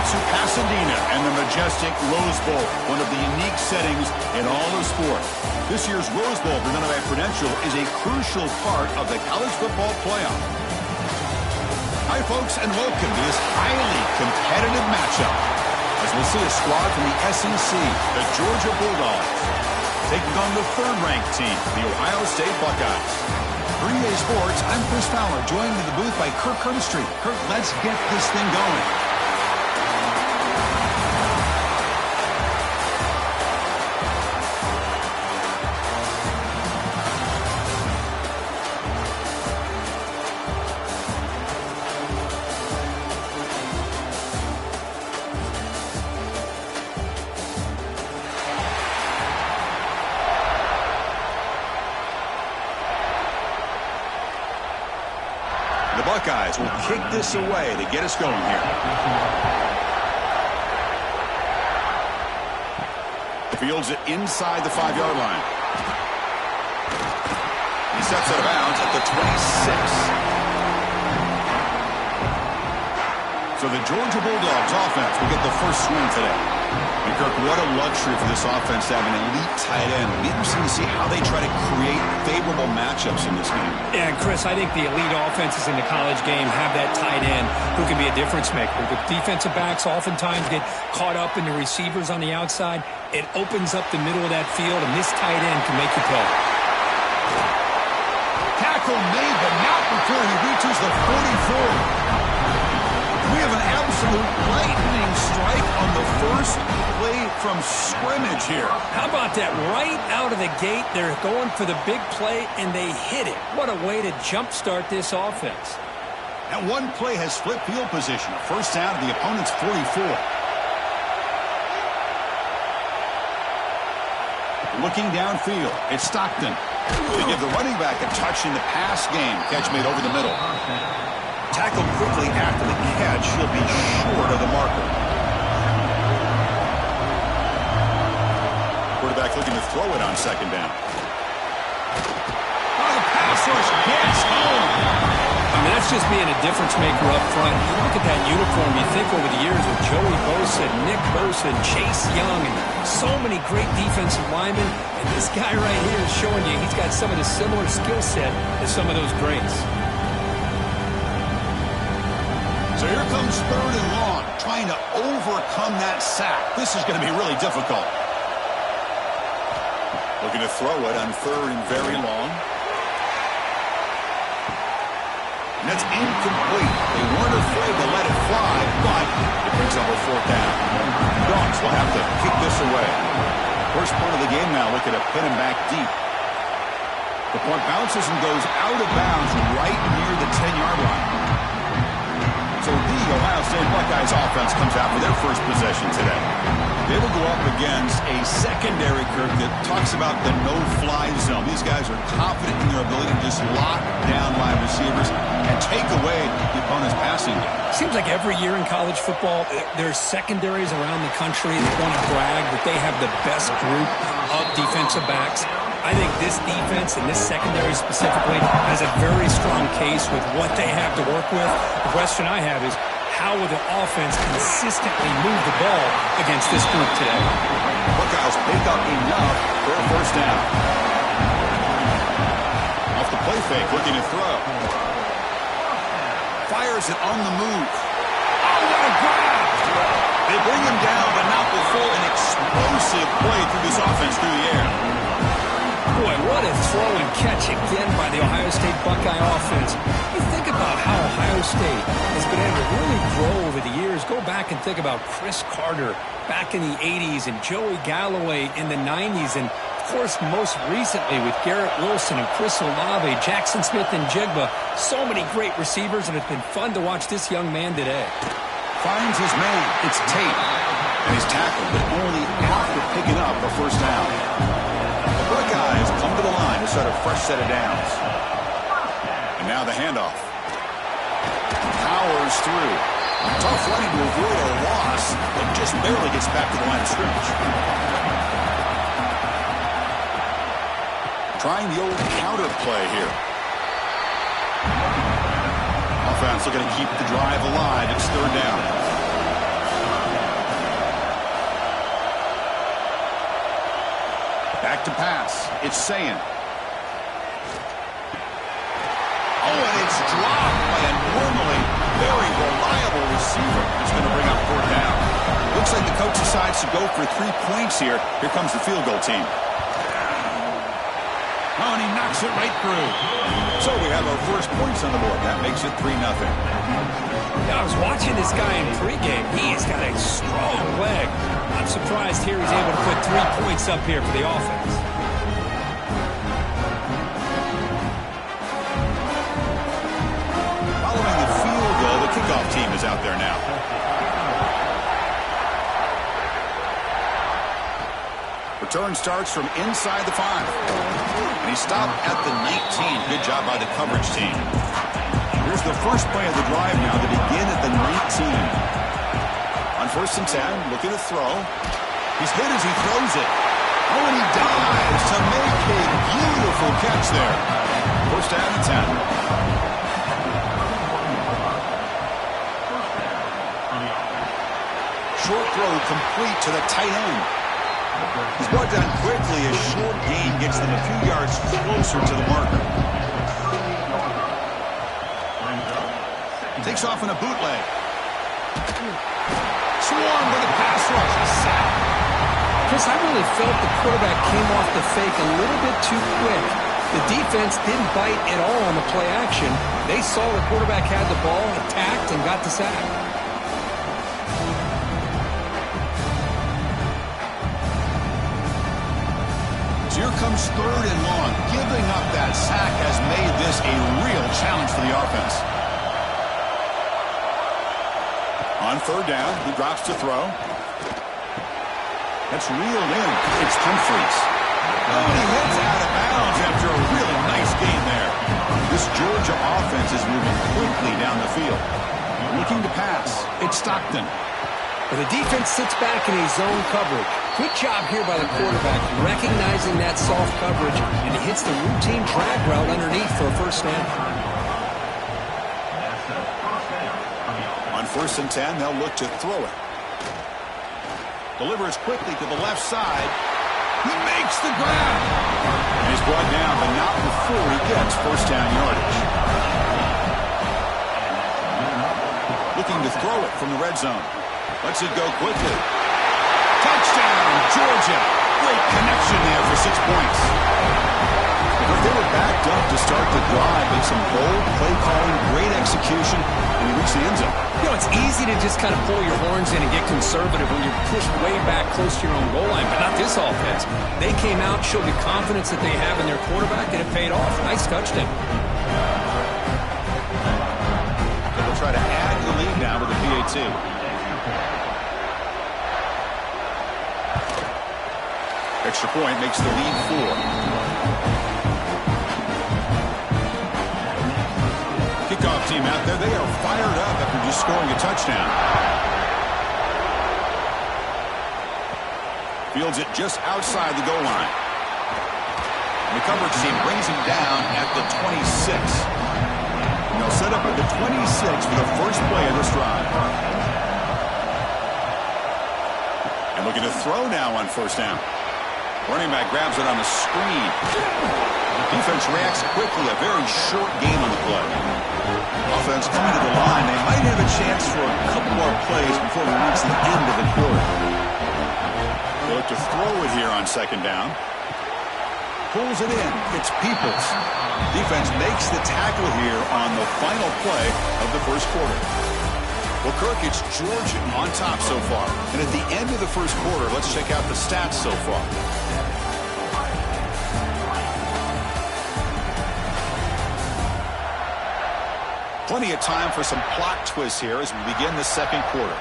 to Pasadena and the majestic Rose Bowl, one of the unique settings in all of sport. This year's Rose Bowl, presented by Prudential, is a crucial part of the college football playoff. Hi, folks, and welcome to this highly competitive matchup, as we'll see a squad from the SEC, the Georgia Bulldogs, taking on the third-ranked team, the Ohio State Buckeyes. For EA Sports, I'm Chris Fowler, joined in the booth by Kirk Herbstreit. Kirk, let's get this thing going. The Buckeyes will kick this away to get us going here. Fields it inside the 5-yard line. He steps out of bounds at the 26. So the Georgia Bulldogs offense will get the first swing today. And Kirk, what a luxury for this offense to have an elite tight end. It'll be interesting to see how they try to create favorable matchups in this game. Yeah, and Chris, I think the elite offenses in the college game have that tight end who can be a difference maker. The defensive backs oftentimes get caught up in the receivers on the outside. It opens up the middle of that field, and this tight end can make you play. Tackle made, but not before he reaches the 44. We have an absolute lightning strike on the first play from scrimmage here. How about that? Right out of the gate, they're going for the big play, and they hit it. What a way to jumpstart this offense. And one play has flipped field position. First down to the opponent's 44. Looking downfield, it's Stockton. They give the running back a touch in the pass game. Catch made over the middle. Tackled quickly after the catch. He'll be short of the marker. Quarterback looking to throw it on second down. Oh, the pass rush gets home. I mean, that's just being a difference maker up front. You look at that uniform, you think over the years with Joey Bosa, Nick Bosa, Chase Young, and so many great defensive linemen. And this guy right here is showing you he's got some of the similar skill set as some of those greats. So here comes third and long, trying to overcome that sack. This is going to be really difficult. Looking to throw it on third and very long. And that's incomplete. They weren't afraid to let it fly, but it brings up a fourth down. Dogs will have to kick this away. First point of the game now, looking to pin him back deep. The punt bounces and goes out of bounds right near the 10-yard line. So the Ohio State Buckeyes offense comes out for their first possession today. They will go up against a secondary, Kirk, that talks about the no-fly zone. These guys are confident in their ability to just lock down wide receivers and take away the opponent's passing game. Seems like every year in college football, there's secondaries around the country that want to brag that they have the best group of defensive backs. I think this defense and this secondary specifically has a very strong case with what they have to work with. The question I have is, how will the offense consistently move the ball against this group today? Buckeyes pick up enough for a first down. Off the play fake, looking to throw. Fires it on the move. Oh, what a grab! They bring him down, but not before an explosive play through this offense through the air. Boy, what a throw and catch again by the Ohio State Buckeye offense. You think about how Ohio State has been able to really grow over the years. Go back and think about Chris Carter back in the 80s and Joey Galloway in the 90s. And, of course, most recently with Garrett Wilson and Chris Olave, Jackson Smith and Jigba. So many great receivers, and it's been fun to watch this young man today. Finds his man. It's Tate. And he's tackled, but only after picking up a first down. The Buckeyes come to the line to start a fresh set of downs. And now the handoff. Powers through. Tough running to avoid a loss, but just barely gets back to the line of scrimmage. Trying the old counter play here. Offense looking to keep the drive alive. It's third down. Back to pass. It's Sayin. Oh, and it's dropped by a normally very reliable receiver. It's going to bring up 4th down. Looks like the coach decides to go for 3 points here. Here comes the field goal team. Oh, and he knocks it right through. So we have our first points on the board. That makes it 3-0. Yeah, I was watching this guy in pregame. He has got a strong leg. I'm surprised here he's able to put 3 points up here for the offense. Following the field goal, the kickoff team is out there now. Return starts from inside the 5. And he stopped at the 19. Good job by the coverage team. Here's the first play of the drive now to begin at the 19. On 1st and 10, looking to throw. He's hit as he throws it. Oh, and he dives to make a beautiful catch there. 1st down and 10. Short throw complete to the tight end. He's brought down quickly. A short gain gets them a few yards closer to the marker. Takes off in a bootleg. Swarmed with a pass rush. A sack. Chris, I really felt the quarterback came off the fake a little bit too quick. The defense didn't bite at all on the play action. They saw the quarterback had the ball, attacked, and got the sack. Here comes 3rd and long. Giving up that sack has made this a real challenge for the offense. On 3rd down, he drops to throw. That's reeled in. It's Humphries. Oh, and he heads out of bounds after a really nice gain there. This Georgia offense is moving quickly down the field. Looking to pass. It's Stockton. But the defense sits back in a zone coverage. Good job here by the quarterback, recognizing that soft coverage, and he hits the routine drag route underneath for a 1st down. On 1st and 10, they'll look to throw it. Delivers quickly to the left side. He makes the grab. And he's brought down, but not before he gets 1st down yardage. Looking to throw it from the red zone. Lets it go quickly. Touchdown, Georgia. Great connection there for 6 points. If they were backed up to start the drive, make some bold play calling, great execution, and you reach the end zone. You know, it's easy to just kind of pull your horns in and get conservative when you're pushed way back close to your own goal line, but not this offense. They came out, showed the confidence that they have in their quarterback, and it paid off. Nice touchdown. So they'll try to add to the lead now with the PAT. Extra point makes the lead 4. Kickoff team out there. They are fired up after just scoring a touchdown. Fields it just outside the goal line. And the coverage team brings him down at the 26. And they'll set up at the 26 for the first play of this drive. And looking to throw now on 1st down. Running back grabs it on the screen. Defense reacts quickly. A very short game on the play. Offense coming to the line. They might have a chance for a couple more plays before we reach the end of the quarter. They look to throw it here on 2nd down. Pulls it in. It's Peoples. Defense makes the tackle here on the final play of the first quarter. Well, Kirk, it's Georgia on top so far. And at the end of the first quarter, let's check out the stats so far. Plenty of time for some plot twists here as we begin the 2nd quarter.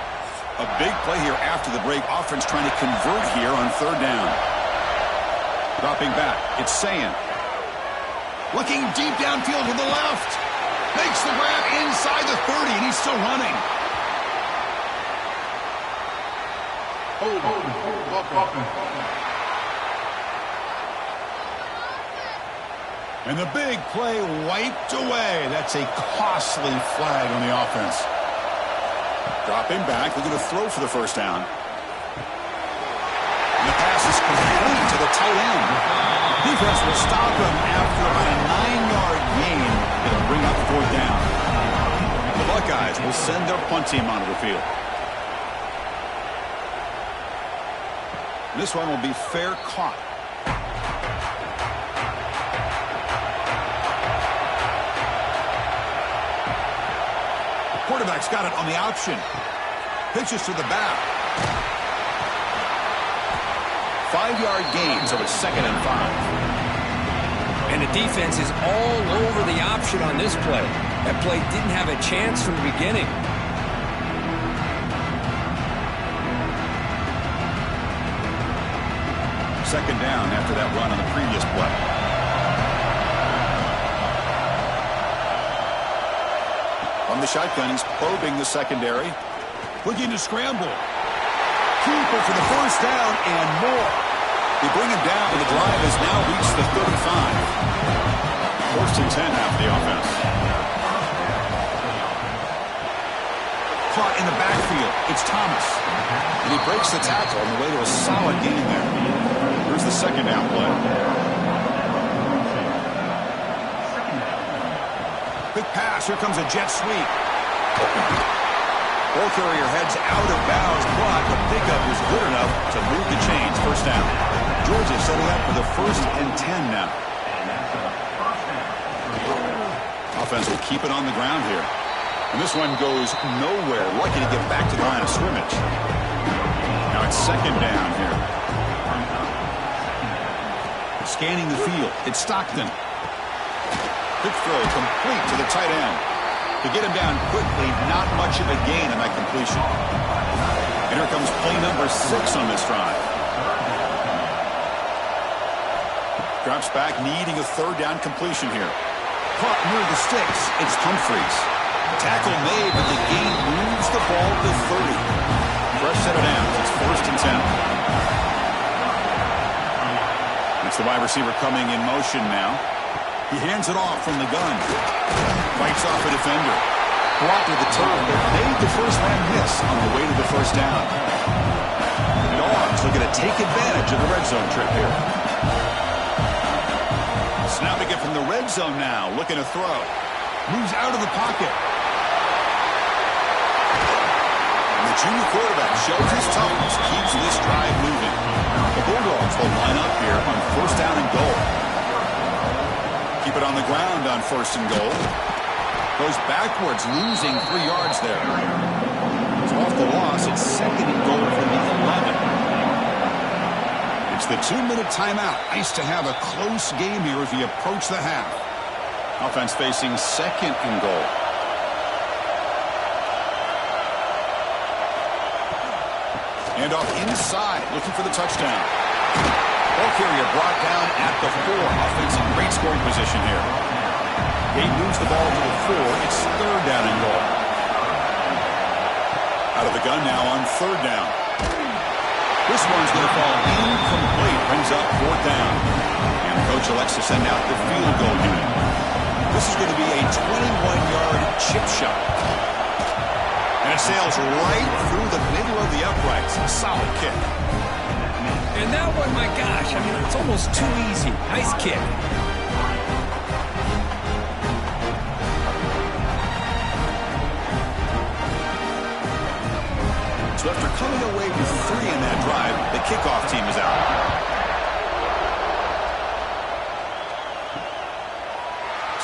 A big play here after the break. Offense trying to convert here on 3rd down. Dropping back. It's Sayin. Looking deep downfield to the left. Makes the grab inside the 30, and he's still running. And the big play wiped away. That's a costly flag on the offense. Dropping back, looking to throw for the 1st down. And the pass is complete to the tight end. Defense will stop him after about a 9-yard gain. It'll bring up 4th down. The Buckeyes will send their punt team onto the field. This one will be fair caught. Quarterback's got it on the option. Pitches to the back. 5-yard gain, so it's 2nd and 5. And the defense is all over the option on this play. That play didn't have a chance from the beginning. Second down after that run on the previous play. On the shotgun, he's probing the secondary. Looking to scramble. Keeper for the 1st down and more. They bring him down, and the drive has now reached the 35. 1st and 10 now for the offense. Caught in the backfield. It's Thomas. And he breaks the tackle on the way to a solid gain there. Here's the 2nd down play. Quick pass. Here comes a jet sweep. Ball carrier heads out of bounds, but the pickup is good enough to move the chains. 1st down. Georgia setting up for the 1st and 10 now. Offense will keep it on the ground here. And this one goes nowhere. Lucky to get back to the line of scrimmage. Now it's 2nd down here. Scanning the field. It's Stockton. Quick throw complete to the tight end. To get him down quickly, not much of a gain on that completion. And here comes play number 6 on this drive. Drops back, needing a 3rd down completion here. Caught near the sticks. It's Humphreys. Tackle made, but the gain moves the ball to 30. Fresh set of downs. It's 1st and 10. It's the wide receiver coming in motion now. He hands it off from the gun. Fights off a defender. Brought to the turn, but made the first man miss on the way to the 1st down. The Dogs looking to take advantage of the red zone trip here. Snapping it from the red zone now, looking to throw. Moves out of the pocket. And the junior quarterback shows his toughness, keeps this drive moving. The Bulldogs will line up here on 1st down and goal. Keep it on the ground on 1st and goal. Goes backwards, losing 3 yards there. It's off the loss. It's 2nd and goal from the 11. It's the 2-minute timeout. Nice to have a close game here as we approach the half. Offense facing 2nd and goal. And off inside, looking for the touchdown. Ball carrier brought down at the 4. Offense in great scoring position here. He moves the ball to the 4. It's 3rd down and goal. Out of the gun now on 3rd down. This one's going to fall incomplete. Brings up 4th down. And the coach elects to send out the field goal unit. This is going to be a 21-yard chip shot. And it sails right through the middle of the uprights. A solid kick. And that one, my gosh, I mean, it's almost too easy. Nice kick. So after coming away with 3 in that drive, the kickoff team is out.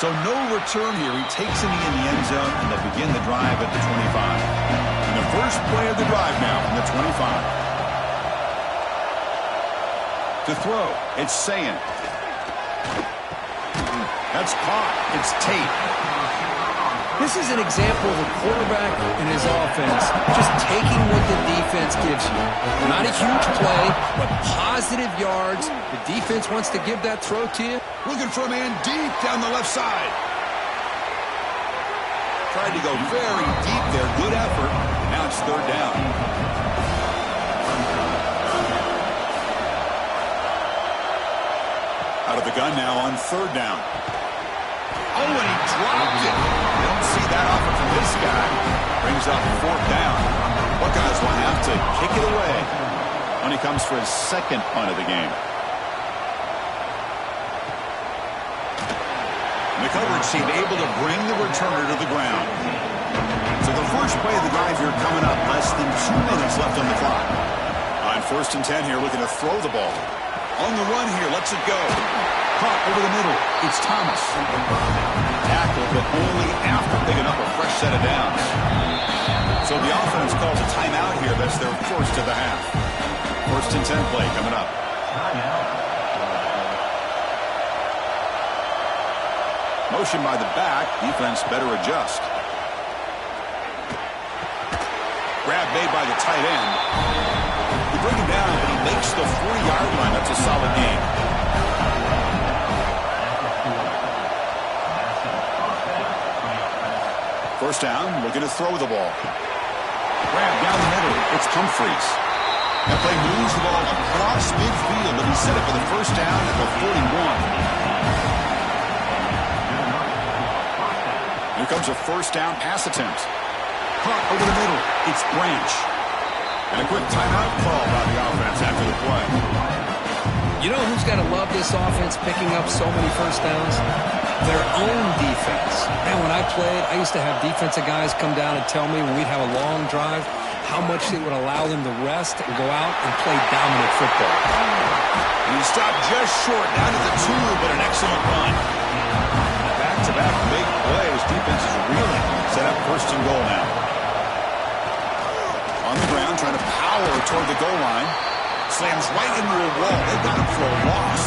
So no return here. He takes it in the end zone, and they'll begin the drive at the 25. And the first play of the drive now from the 25. To throw, it's Sayin. That's caught. It's Tate. This is an example of a quarterback and his offense just taking what the defense gives you. Not a huge play, but positive yards. The defense wants to give that throw to you. Looking for a man deep down the left side. Tried to go very deep there. Good effort. Now it's 3rd down. Out of the gun now on 3rd down. Oh, and he dropped it. You don't see that often from this guy. Brings up 4th down. Buckeyes will have to kick it away when he comes for his 2nd punt of the game. The coverage team able to bring the returner to the ground. So the first play of the drive here coming up. Less than 2 minutes left on the clock. On 1st and 10 here, looking to throw the ball. On the run here, lets it go. Caught over the middle. It's Thomas. Tackled, but only after picking up a fresh set of downs. So the offense calls a timeout here. That's their first of the half. 1st and 10 play coming up. Motion by the back. Defense better adjust. Grab made by the tight end. They bring him down, but he makes the 40-yard line. That's a solid gain. First down, looking to throw the ball. Grab down the middle. It's Humphries. That play moves the ball across midfield, but he set it for the first down at the 41. Here comes a first down pass attempt. Caught over the middle. It's Branch. And a quick timeout call by the offense after the play. You know who's got to love this offense picking up so many first downs? Their own defense. Man, when I played, I used to have defensive guys come down and tell me when we'd have a long drive how much it would allow them to rest and go out and play dominant football. And he stopped just short, down to the 2, but an excellent run. Back-to-back big plays. Defense is reeling. Set up 1st and goal now. On the ground, trying to power toward the goal line. Slams right into a wall. They got him for a loss.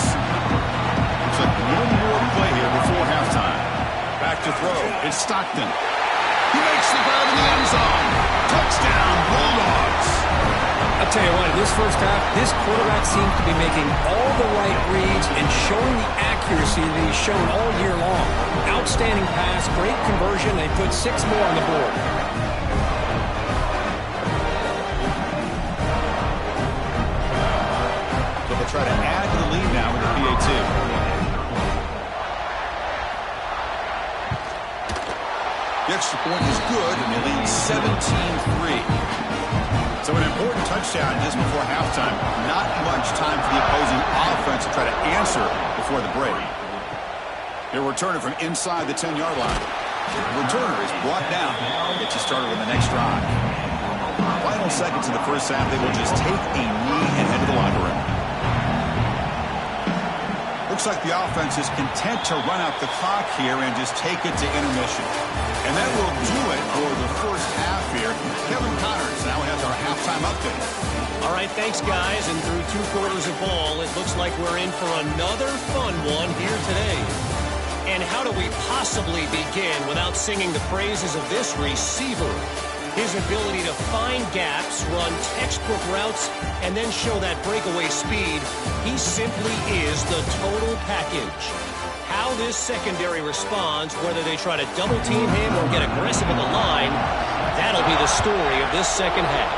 Looks like one more play here before halftime. Back to throw. It's Stockton. He makes the grab in the end zone. Touchdown, Bulldogs. I'll tell you what, in this first half, this quarterback seems to be making all the right reads and showing the accuracy that he's shown all year long. Outstanding pass, great conversion. They put 6 more on the board. So they'll try to add to the lead now with the PAT. The extra point is good, and they lead 17-3. So an important touchdown just before halftime. Not much time for the opposing offense to try to answer before the break. He'll return it from inside the 10-yard line. The returner is brought down. Gets you started on the next drive. Final seconds in the first half, they will just take a knee and head to the locker room. Looks like the offense is content to run out the clock here and just take it to intermission. And that will do it for the first half here. Kevin Connors now has our halftime update. All right, thanks, guys. And through 2 quarters of ball, it looks like we're in for another fun one here today. And how do we possibly begin without singing the praises of this receiver? His ability to find gaps, run textbook routes, and then show that breakaway speed. He simply is the total package. How this secondary responds, whether they try to double-team him or get aggressive at the line, that'll be the story of this second half.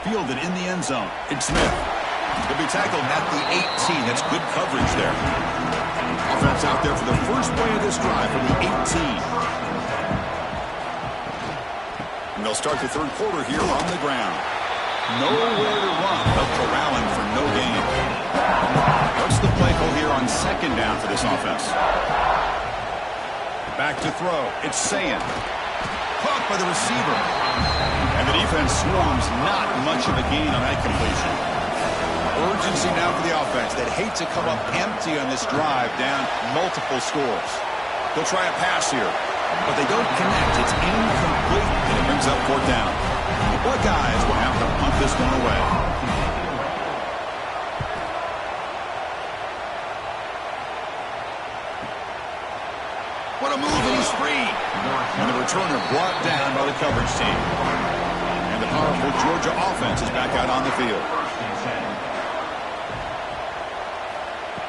Fielded in the end zone. It's Smith. He'll be tackled at the 18. That's good coverage there. Offense out there for the first play of this drive from the 18. And they'll start the third quarter here on the ground. Nowhere to run, but corralling for no gain. What's the play call here on second down for this offense? Back to throw. It's Sayan. Caught by the receiver. And the defense swarms not much of a gain on that completion. Urgency now for the offense. They'd hate to come up empty on this drive, down multiple scores. They'll try a pass here, but they don't connect. It's incomplete, and it brings up 4th down. The Buckeyes will have to punt this one away. What a move, and he's free. And the returner brought down by the coverage team. And the powerful Georgia offense is back out on the field.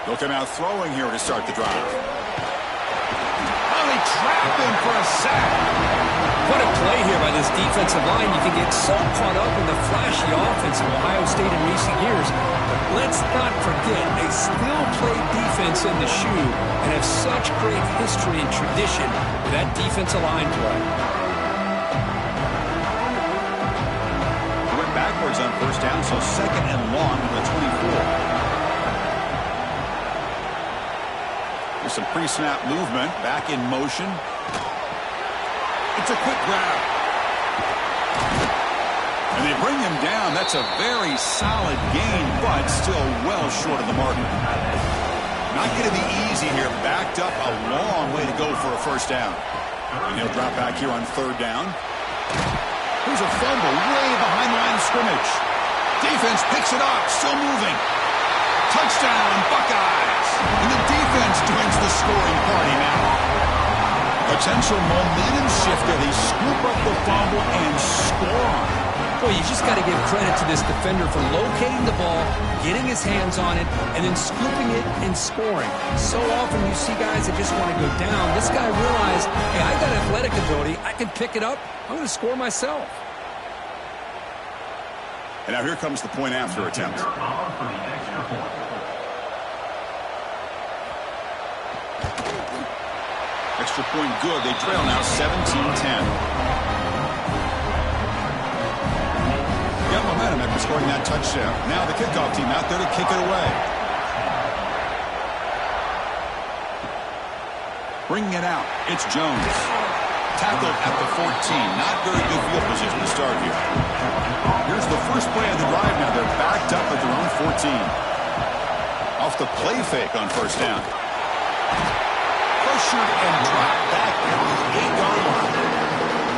Looking out throwing here to start the drive. Oh, they trapped him for a sack. What a play here by this defensive line. You can get so caught up in the flashy offense of Ohio State in recent years. But let's not forget, they still play defense in the shoe and have such great history and tradition with that defensive line play. Went backwards on first down, so 2nd and long to the 24. with some pre-snap movement. Back in motion. It's a quick grab. And they bring him down. That's a very solid gain, but still well short of the marker. Not going to be easy here. Backed up a long way to go for a first down. And he'll drop back here on third down. Here's a fumble way behind the line of scrimmage. Defense picks it up, still moving. Touchdown, Buckeyes. And the defense joins the scoring party now. Potential momentum shifter. They scoop up the fumble and score. Boy, you just got to give credit to this defender for locating the ball, getting his hands on it, and then scooping it and scoring. So often you see guys that just want to go down. This guy realized, hey, I got athletic ability. I can pick it up. I'm going to score myself. And now here comes the point after attempt. Extra point good. They trail now 17-10. Got momentum after scoring that touchdown. Now the kickoff team out there to kick it away. Bringing it out. It's Jones. Tackled at the 14. Not very good field position to start here. Here's the first play of the drive now. They're backed up at their own 14. Off the play fake on first down. Pressured and dropped back at the 8-yard line.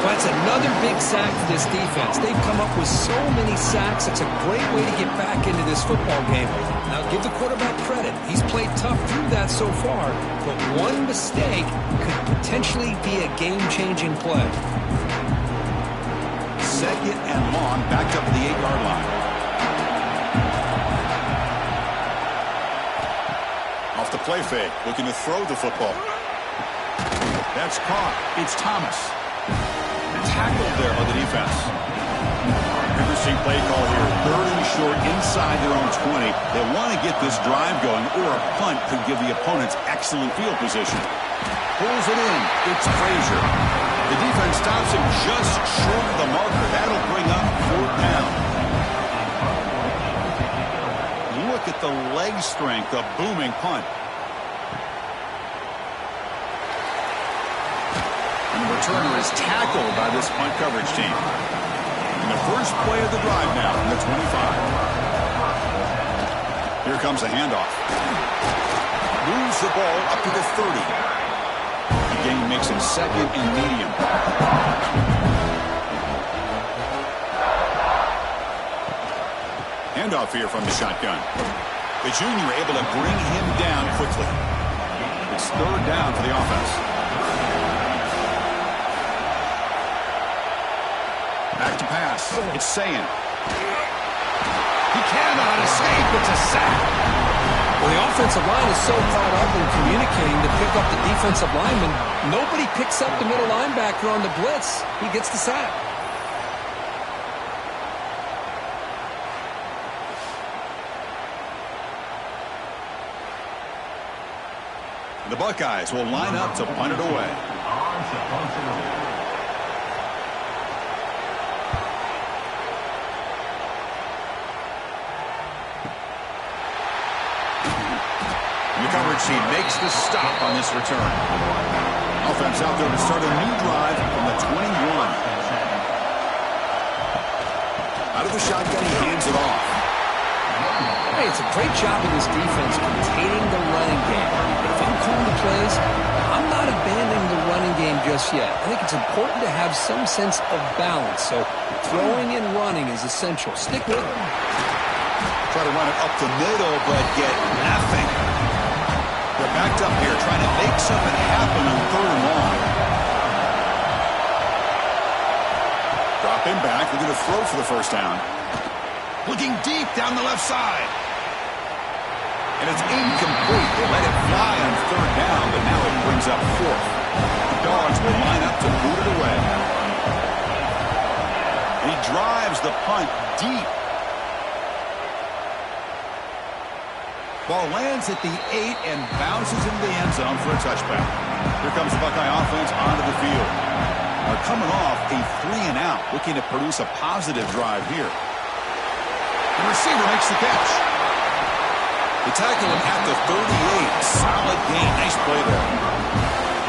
That's another big sack for this defense. They've come up with so many sacks. It's a great way to get back into this football game. Now, give the quarterback credit. He's played tough through that so far, but one mistake could potentially be a game-changing play. Second and long, backed up at the 8-yard line. Off the play fake, looking to throw the football. That's caught. It's Thomas. Tackled there by the defense. Interesting play call here. Third and short inside their own 20. They want to get this drive going, or a punt could give the opponents excellent field position. Pulls it in. It's Frazier. The defense stops him just short of the marker. That'll bring up fourth down. Look at the leg strength. A booming punt. Returner is tackled by this punt coverage team. And the first play of the drive now from the 25. Here comes a handoff. Moves the ball up to the 30. The gain makes it second and medium. Handoff here from the shotgun. The junior able to bring him down quickly. It's third down for the offense. Back to pass. It's Sayin. He cannot escape. It's a sack. Well, the offensive line is so caught up in communicating to pick up the defensive lineman. Nobody picks up the middle linebacker on the blitz. He gets the sack. The Buckeyes will line up to punt it away. Coverage team makes the stop on this return. Offense out there to start a new drive from the 21. Out of the shotgun, he hands it off. Hey, it's a great job of this defense containing the running game. If I'm calling the plays, I'm not abandoning the running game just yet. I think it's important to have some sense of balance. So throwing and running is essential. Stick with it. Try to run it up the middle, but get nothing. They're backed up here trying to make something happen on third and long. Drop him back. We're going to throw for the first down. Looking deep down the left side. And it's incomplete. They let it fly on third down, but now it brings up fourth. The Dogs will line up to boot it away. And he drives the punt deep. Ball lands at the 8 and bounces into the end zone for a touchback. Here comes the Buckeye offense onto the field. They're coming off a 3-and-out, looking to produce a positive drive here. The receiver makes the catch. They tackle him at the 38. Solid gain. Nice play there.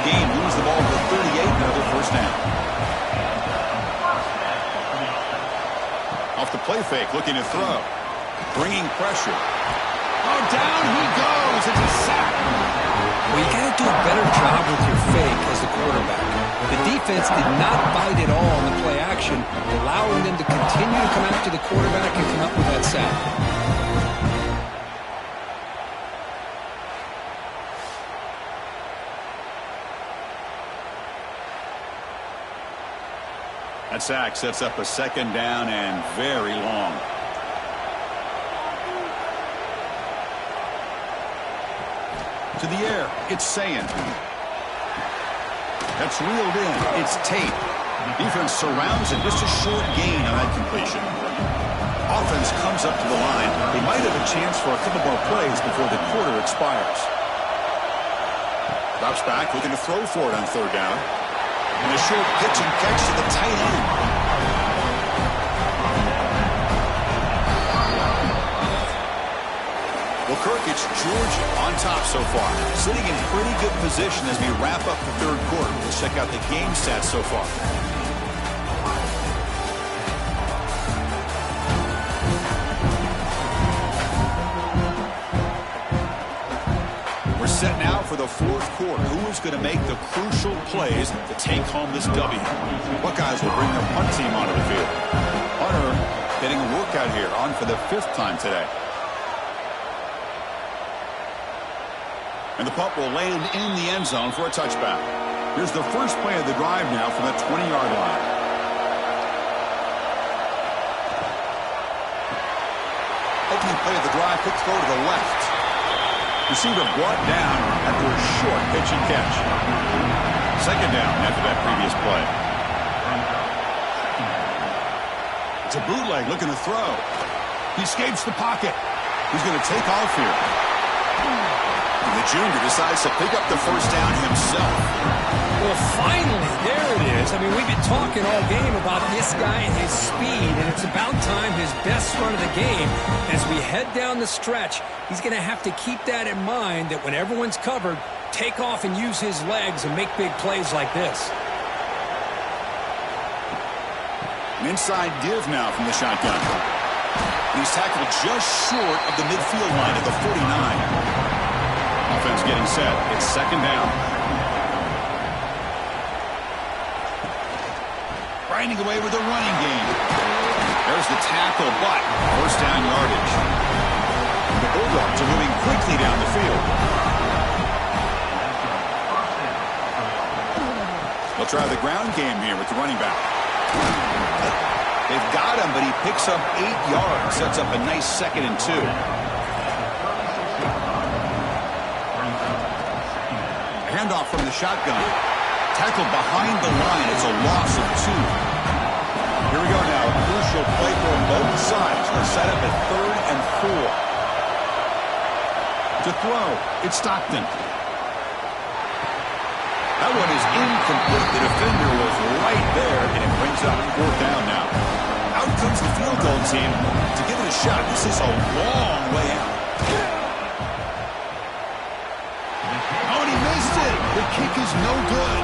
Gain moves the ball to the 38. Another first down. Off the play fake, looking to throw. Bringing pressure. Oh, down he goes. It's a sack. Well, you got to do a better job with your fake as the quarterback. The defense did not bite at all on the play action, allowing them to continue to come after the quarterback and come up with that sack. That sack sets up a second down and very long. To the air, it's Sayin. That's reeled in. It's Tate. Defense surrounds it. Just a short gain on that completion. Offense comes up to the line. They might have a chance for a couple more plays before the quarter expires. Drops back, looking to throw for it on third down. And a short pitch and catch to the tight end. Well, Kirk, it's Georgia on top so far. Sitting in pretty good position as we wrap up the third quarter. Let's check out the game stats so far. We're set now for the fourth quarter. Who is going to make the crucial plays to take home this W? Buckeyes will bring their punt team onto the field. Hunter getting a workout here, on for the 5th time today. And the punt will land in the end zone for a touchback. Here's the first play of the drive now from the 20-yard line. Opening play of the drive, quick throw to the left. Receiver brought down after a short pitch and catch. Second down after that previous play. It's a bootleg looking to throw. He escapes the pocket. He's going to take off here. And the junior decides to pick up the first down himself. Well, finally, there it is. I mean, we've been talking all game about this guy and his speed, and it's about time his best run of the game. As we head down the stretch, he's going to have to keep that in mind, that when everyone's covered, take off and use his legs and make big plays like this. An inside give now from the shotgun. He's tackled just short of the midfield line at the 49. Offense getting set. It's second down. Grinding away with a running game. There's the tackle, but first down yardage. The Bulldogs are moving quickly down the field. They'll try the ground game here with the running back. They've got him, but he picks up 8 yards. Sets up a nice 2nd and 2. Handoff from the shotgun. Tackled behind the line. It's a loss of 2. Here we go now. A crucial play for both sides. We're set up at 3rd and 4. To throw, it's Stockton. That one is incomplete. The defender was right there, and it brings up 4th down now. Out comes the field goal team to give it a shot. This is a long way out. The kick is no good.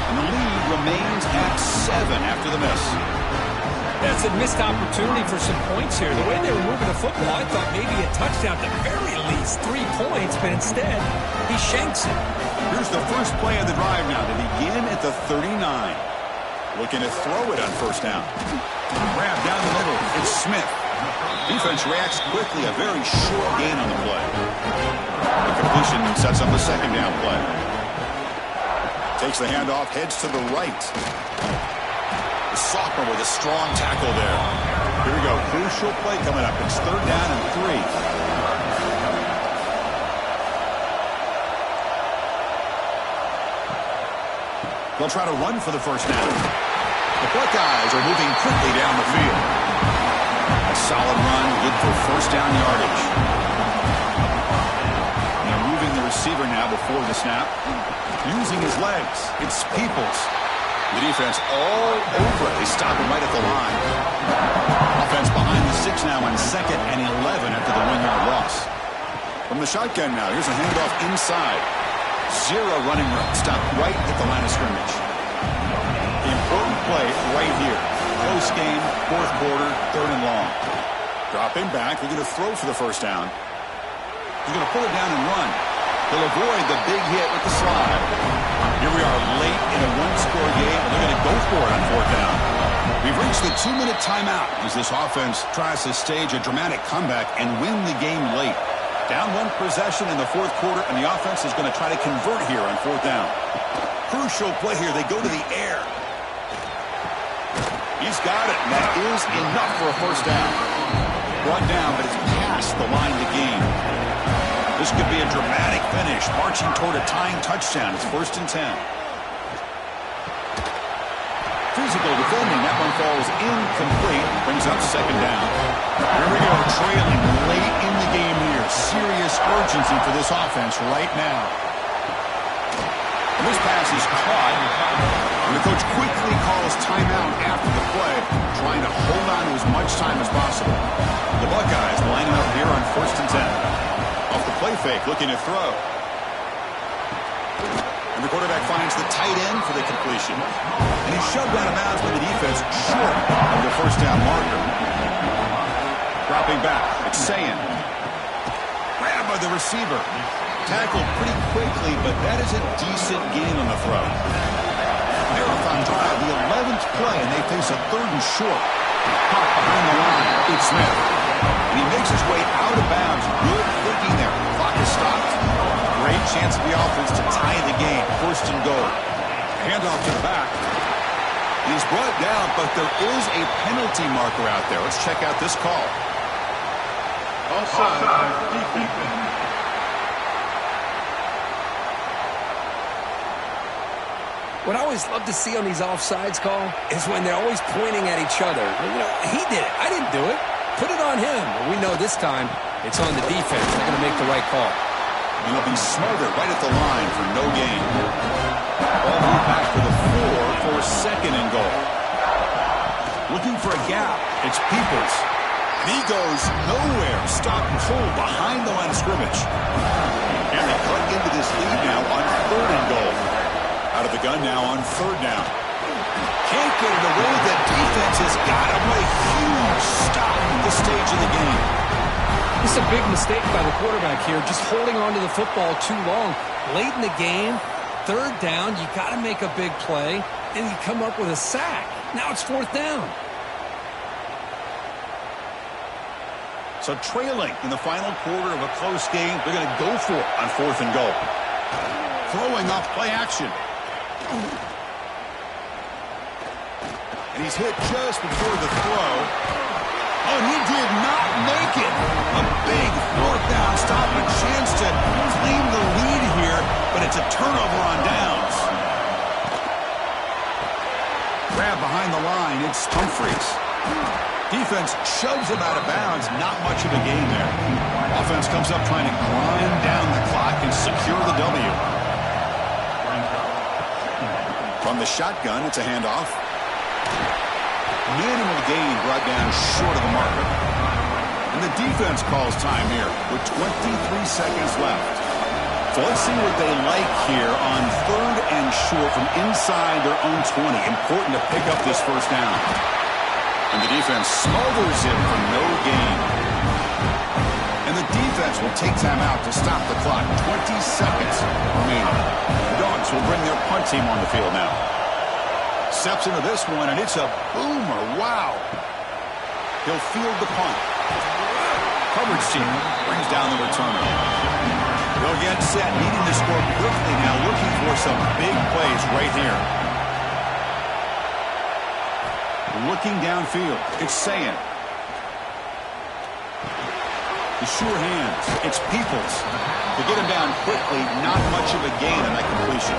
And the lead remains at 7 after the miss. That's a missed opportunity for some points here. The way they were moving the football, I thought maybe a touchdown, at the very least 3 points, but instead, he shanks it. Here's the first play of the drive now to begin at the 39. Looking to throw it on first down. Grab down the middle. It's Smith. Defense reacts quickly. A very short gain on the play. The completion sets up a second down play. Takes the handoff, heads to the right. The sophomore with a strong tackle there. Here we go. Crucial play coming up. It's 3rd down and 3. They'll try to run for the first down. The Buckeyes are moving quickly down the field. A solid run, good for first down yardage. Now moving the receiver now before the snap. Using his legs. It's Peoples. The defense all over it. They stop him right at the line. Offense behind the 6 now on 2nd and 11 after the 1-yard loss. From the shotgun now, here's a handoff inside. Zero running room. Stop right at the line of scrimmage. The important play right here. Close game, fourth quarter, third and long. Dropping back, they're going to throw for the first down. He's going to pull it down and run. He'll avoid the big hit with the slide. Here we are late in a one-score game, and they're going to go for it on fourth down. We've reached the 2-minute timeout as this offense tries to stage a dramatic comeback and win the game late. Down one possession in the fourth quarter, and the offense is going to try to convert here on fourth down. Crucial play here. They go to the air. He's got it, and that is enough for a first down. Brought down, but it's past the line to gain. This could be a dramatic finish, marching toward a tying touchdown. It's 1st and 10. Physical defending. That one falls incomplete. Brings up second down. Here we go, trailing late in the game here. Serious urgency for this offense right now. And this pass is caught. And the coach quickly calls timeout after the play, trying to hold on to as much time as possible. The Buckeyes lining up here on 1st and 10. Off the play fake, looking to throw. And the quarterback finds the tight end for the completion. And he's shoved out of bounds by the defense short of the first down marker. Dropping back, it's Sayin. Grabbed by the receiver. Tackled pretty quickly, but that is a decent gain on the throw. Marathon drive, the 11th play, and they face a 3rd and short. Caught behind the line, it's Smith. And he makes his way out of bounds. Good thinking there. Clock is stopped. Great chance for the offense to tie the game. 1st and goal. Handoff to the back. He's brought down, but there is a penalty marker out there. Let's check out this call. Offside. Defense. What I always love to see on these offsides call is when they're always pointing at each other. You know, he did it. I didn't do it. Put it on him. But we know this time it's on the defense. They're going to make the right call. And he'll be smothered right at the line for no gain. Ball moved back to the 4 for 2nd and goal. Looking for a gap. It's Peoples. And he goes nowhere. Stop and pull behind the line of scrimmage. And they cut into this lead now on 3rd and goal. Out of the gun now on 3rd down. Can't get it away. The defense has got him. What a huge stop at this stage of the game. This is a big mistake by the quarterback here, just holding on to the football too long. Late in the game, 3rd down, you got to make a big play, and you come up with a sack. Now it's 4th down. So trailing in the final quarter of a close game, they're going to go for it on 4th and goal. Throwing off play action. And he's hit just before the throw. Oh, and he did not make it. A big 4th down stop, a chance to claim the lead here, but it's a turnover on downs. Grab behind the line, it's Humphreys. Defense shoves him out of bounds, not much of a gain there. Offense comes up trying to grind down the clock and secure the W. From the shotgun, it's a handoff. Minimal gain brought down short of the marker. And the defense calls time here with 23 seconds left. So let's see what they like here on 3rd and short from inside their own 20. Important to pick up this first down. And the defense smothers it for no gain. And the defense will take time out to stop the clock. 20 seconds remaining. The Dogs will bring their punt team on the field now. Steps into this one, and it's a boomer. Wow. He'll field the punt. Coverage team brings down the returner. They'll get set, needing to score quickly now, looking for some big plays right here. Looking downfield, it's Sayin. The sure hands, it's Peoples. To get him down quickly, not much of a gain on that completion.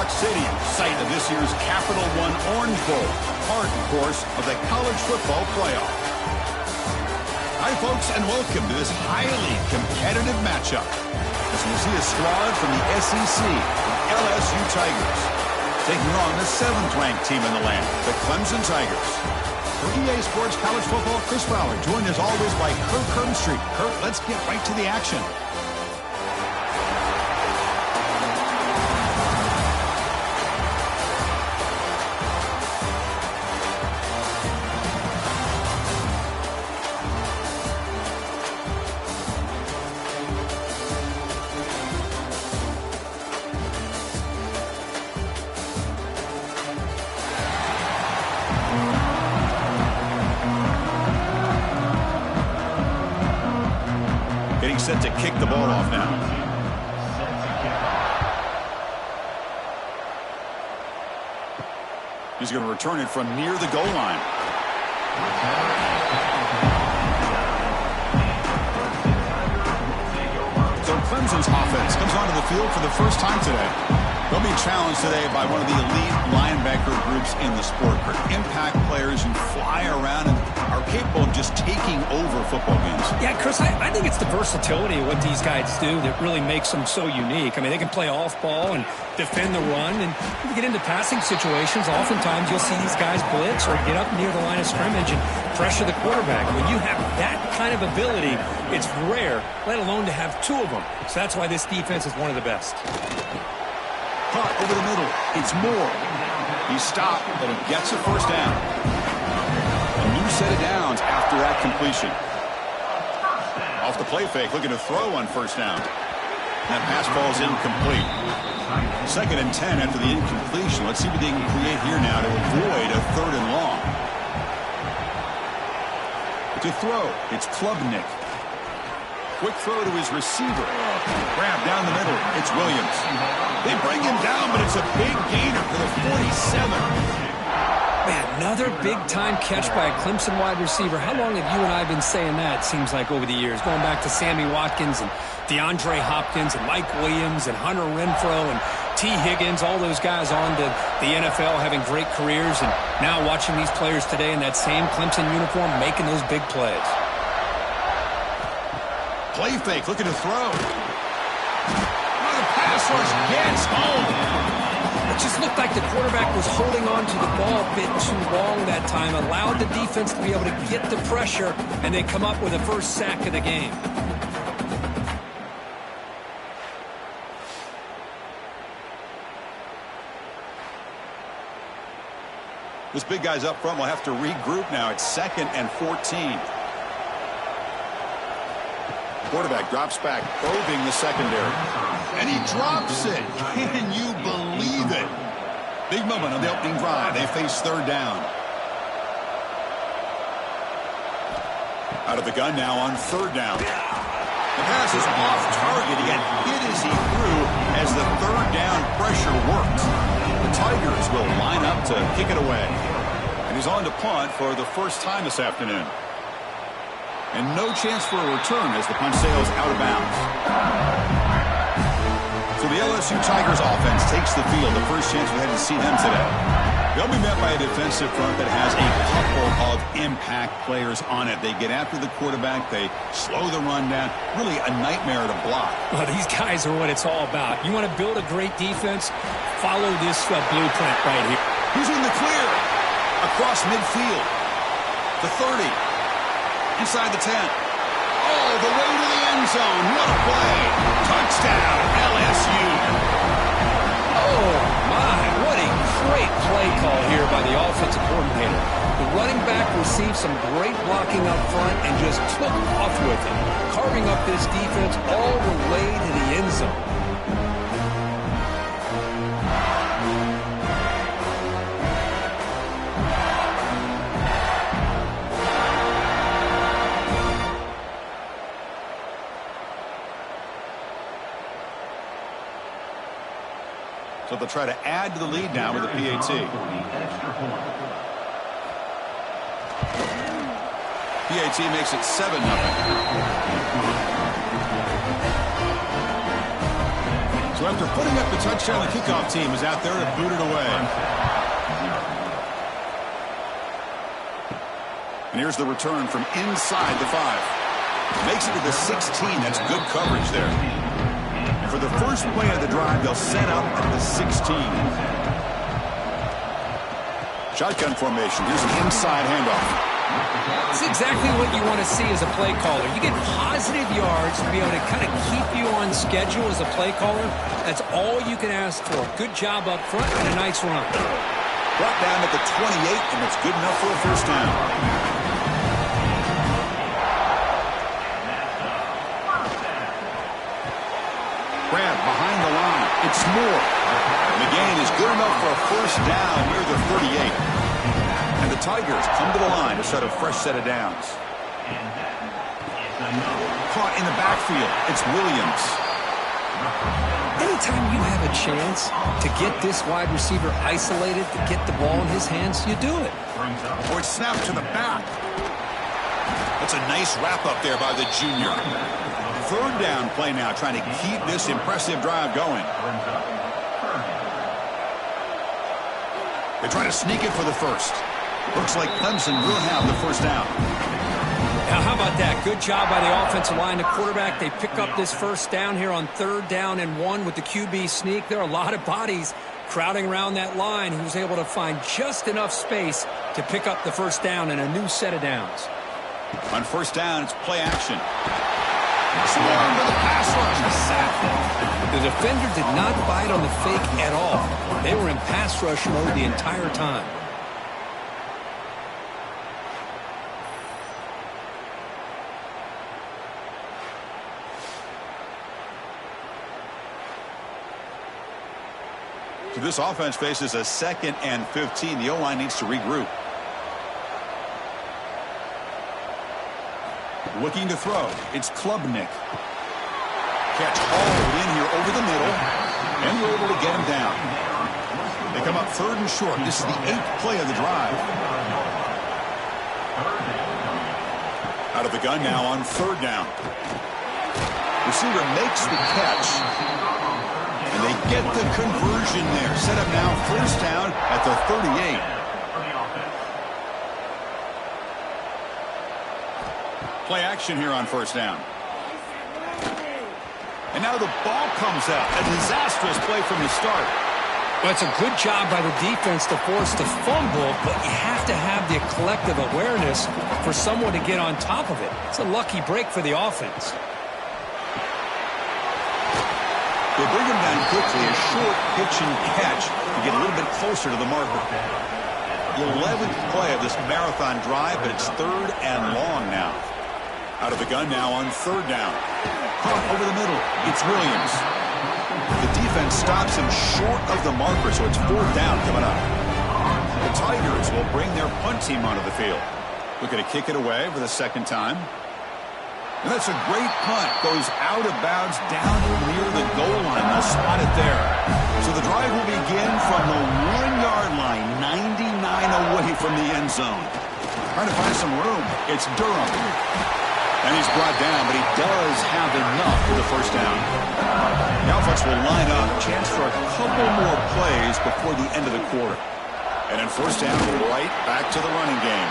Rock Stadium, site of this year's Capital One Orange Bowl, part, of course, of the college football playoff. Hi, folks, and welcome to this highly competitive matchup as we see a squad from the SEC, the LSU Tigers, taking on the 7th-ranked team in the land, the Clemson Tigers. For EA Sports College Football, Chris Fowler, joined as always by Kirk Herbstreit. Kirk, let's get right to the action. Getting set to kick the ball off now. He's going to return it from near the goal line. So Clemson's offense comes onto the field for the first time today. They'll be challenged today by one of the elite linebacker groups in the sport. Impact players who fly around and are capable of just taking over football games. Yeah, Chris, I think it's the versatility of what these guys do that really makes them so unique. I mean, they can play off ball and defend the run, and when you get into passing situations, oftentimes you'll see these guys blitz or get up near the line of scrimmage and pressure the quarterback. When you have that kind of ability, it's rare, let alone to have two of them. So that's why this defense is one of the best. Caught over the middle. It's Moore. He stopped, but he gets a first down. A new set of downs after that completion. Off the play fake, looking to throw on first down. That pass ball is incomplete. 2nd and 10 after the incompletion. Let's see what they can create here now to avoid a 3rd and long. To throw, it's Klubnik. Quick throw to his receiver. Grab down the middle. It's Williams. They bring him down, but it's a big gainer for the 47. Man, another big-time catch by a Clemson wide receiver. How long have you and I been saying that, seems like, over the years? Going back to Sammy Watkins and DeAndre Hopkins and Mike Williams and Hunter Renfrow and T. Higgins, all those guys on to the NFL having great careers, and now watching these players today in that same Clemson uniform making those big plays. Play fake, looking to throw. The pass rush gets home. It just looked like the quarterback was holding on to the ball a bit too long that time, allowed the defense to be able to get the pressure, and they come up with the first sack of the game. This big guy's up front will have to regroup now. It's 2nd and 14. Quarterback drops back, probing the secondary. And he drops it. Can you believe it? Big moment on the opening drive. They face 3rd down. Out of the gun now on 3rd down. The pass is off target. He got hit as he threw as the 3rd down pressure worked. The Tigers will line up to kick it away. And he's on to punt for the first time this afternoon. And no chance for a return as the punt sails out of bounds. So the LSU Tigers offense takes the field. The first chance we had to see them today. They'll be met by a defensive front that has a couple of impact players on it. They get after the quarterback. They slow the run down. Really a nightmare to block. Well, these guys are what it's all about. You want to build a great defense? Follow this blueprint right here. Who's in the clear? Across midfield. The 30. Inside the 10. All the way to the end zone. What a play. Touchdown, LSU. Oh, my. What a great play call here by the offensive coordinator. The running back received some great blocking up front and just took off with it, carving up this defense all the way to the end zone. So they'll try to add to the lead now with the PAT. PAT makes it 7-0. So So after putting up the touchdown, the kickoff team is out there to boot it away. And here's the return from inside the 5. Makes it to the 16. That's good coverage there. And for the first play of the drive, they'll set up at the 16. Shotgun formation. Here's an inside handoff. It's exactly what you want to see as a play caller. You get positive yards to be able to kind of keep you on schedule as a play caller. That's all you can ask for. Good job up front and a nice run. Brought down at the 28, and it's good enough for a first down. Grab behind the line. It's Moore. And the gain is good enough for a first down near the 38. And the Tigers come to the line to set a fresh set of downs. Caught in the backfield. It's Williams. Anytime you have a chance to get this wide receiver isolated, to get the ball in his hands, you do it. Or it's snapped to the back. That's a nice wrap up there by the junior. Third down play now, trying to keep this impressive drive going. They try to sneak it for the first. Looks like Clemson will have the first down. Now, how about that? Good job by the offensive line. The quarterback, they pick up this first down here on 3rd down and 1 with the QB sneak. There are a lot of bodies crowding around that line who's able to find just enough space to pick up the first down and a new set of downs. On first down, it's play action. Swarm to the pass rush. A sack. The defender did not bite on the fake at all. They were in pass rush mode the entire time. So this offense faces a 2nd and 15. The O-line needs to regroup. Looking to throw. It's Klubnik. Catch hauled in here over the middle. And we're able to get him down. They come up 3rd and short. This is the 8th play of the drive. Out of the gun now on 3rd down. Receiver makes the catch. And they get the conversion there. Set up now first down at the 38. Play action here on first down. And now the ball comes out. A disastrous play from the start. Well, it's a good job by the defense to force the fumble, but you have to have the collective awareness for someone to get on top of it. It's a lucky break for the offense. They bring him down quickly, a short pitch and catch to get a little bit closer to the marker. The 11th play of this marathon drive, but it's 3rd and long now. Out of the gun now on 3rd down. Caught over the middle. It's Williams. The defense stops him short of the marker, so it's 4th down coming up. The Tigers will bring their punt team onto the field. Looking to kick it away for the 2nd time. And that's a great punt. Goes out of bounds down near the goal line. They'll spot it there. So the drive will begin from the 1-yard line, 99 away from the end zone. Trying to find some room. It's Durham. And he's brought down, but he does have enough for the first down. The offense will line up. Chance for a couple more plays before the end of the quarter. And then first down, right back to the running game.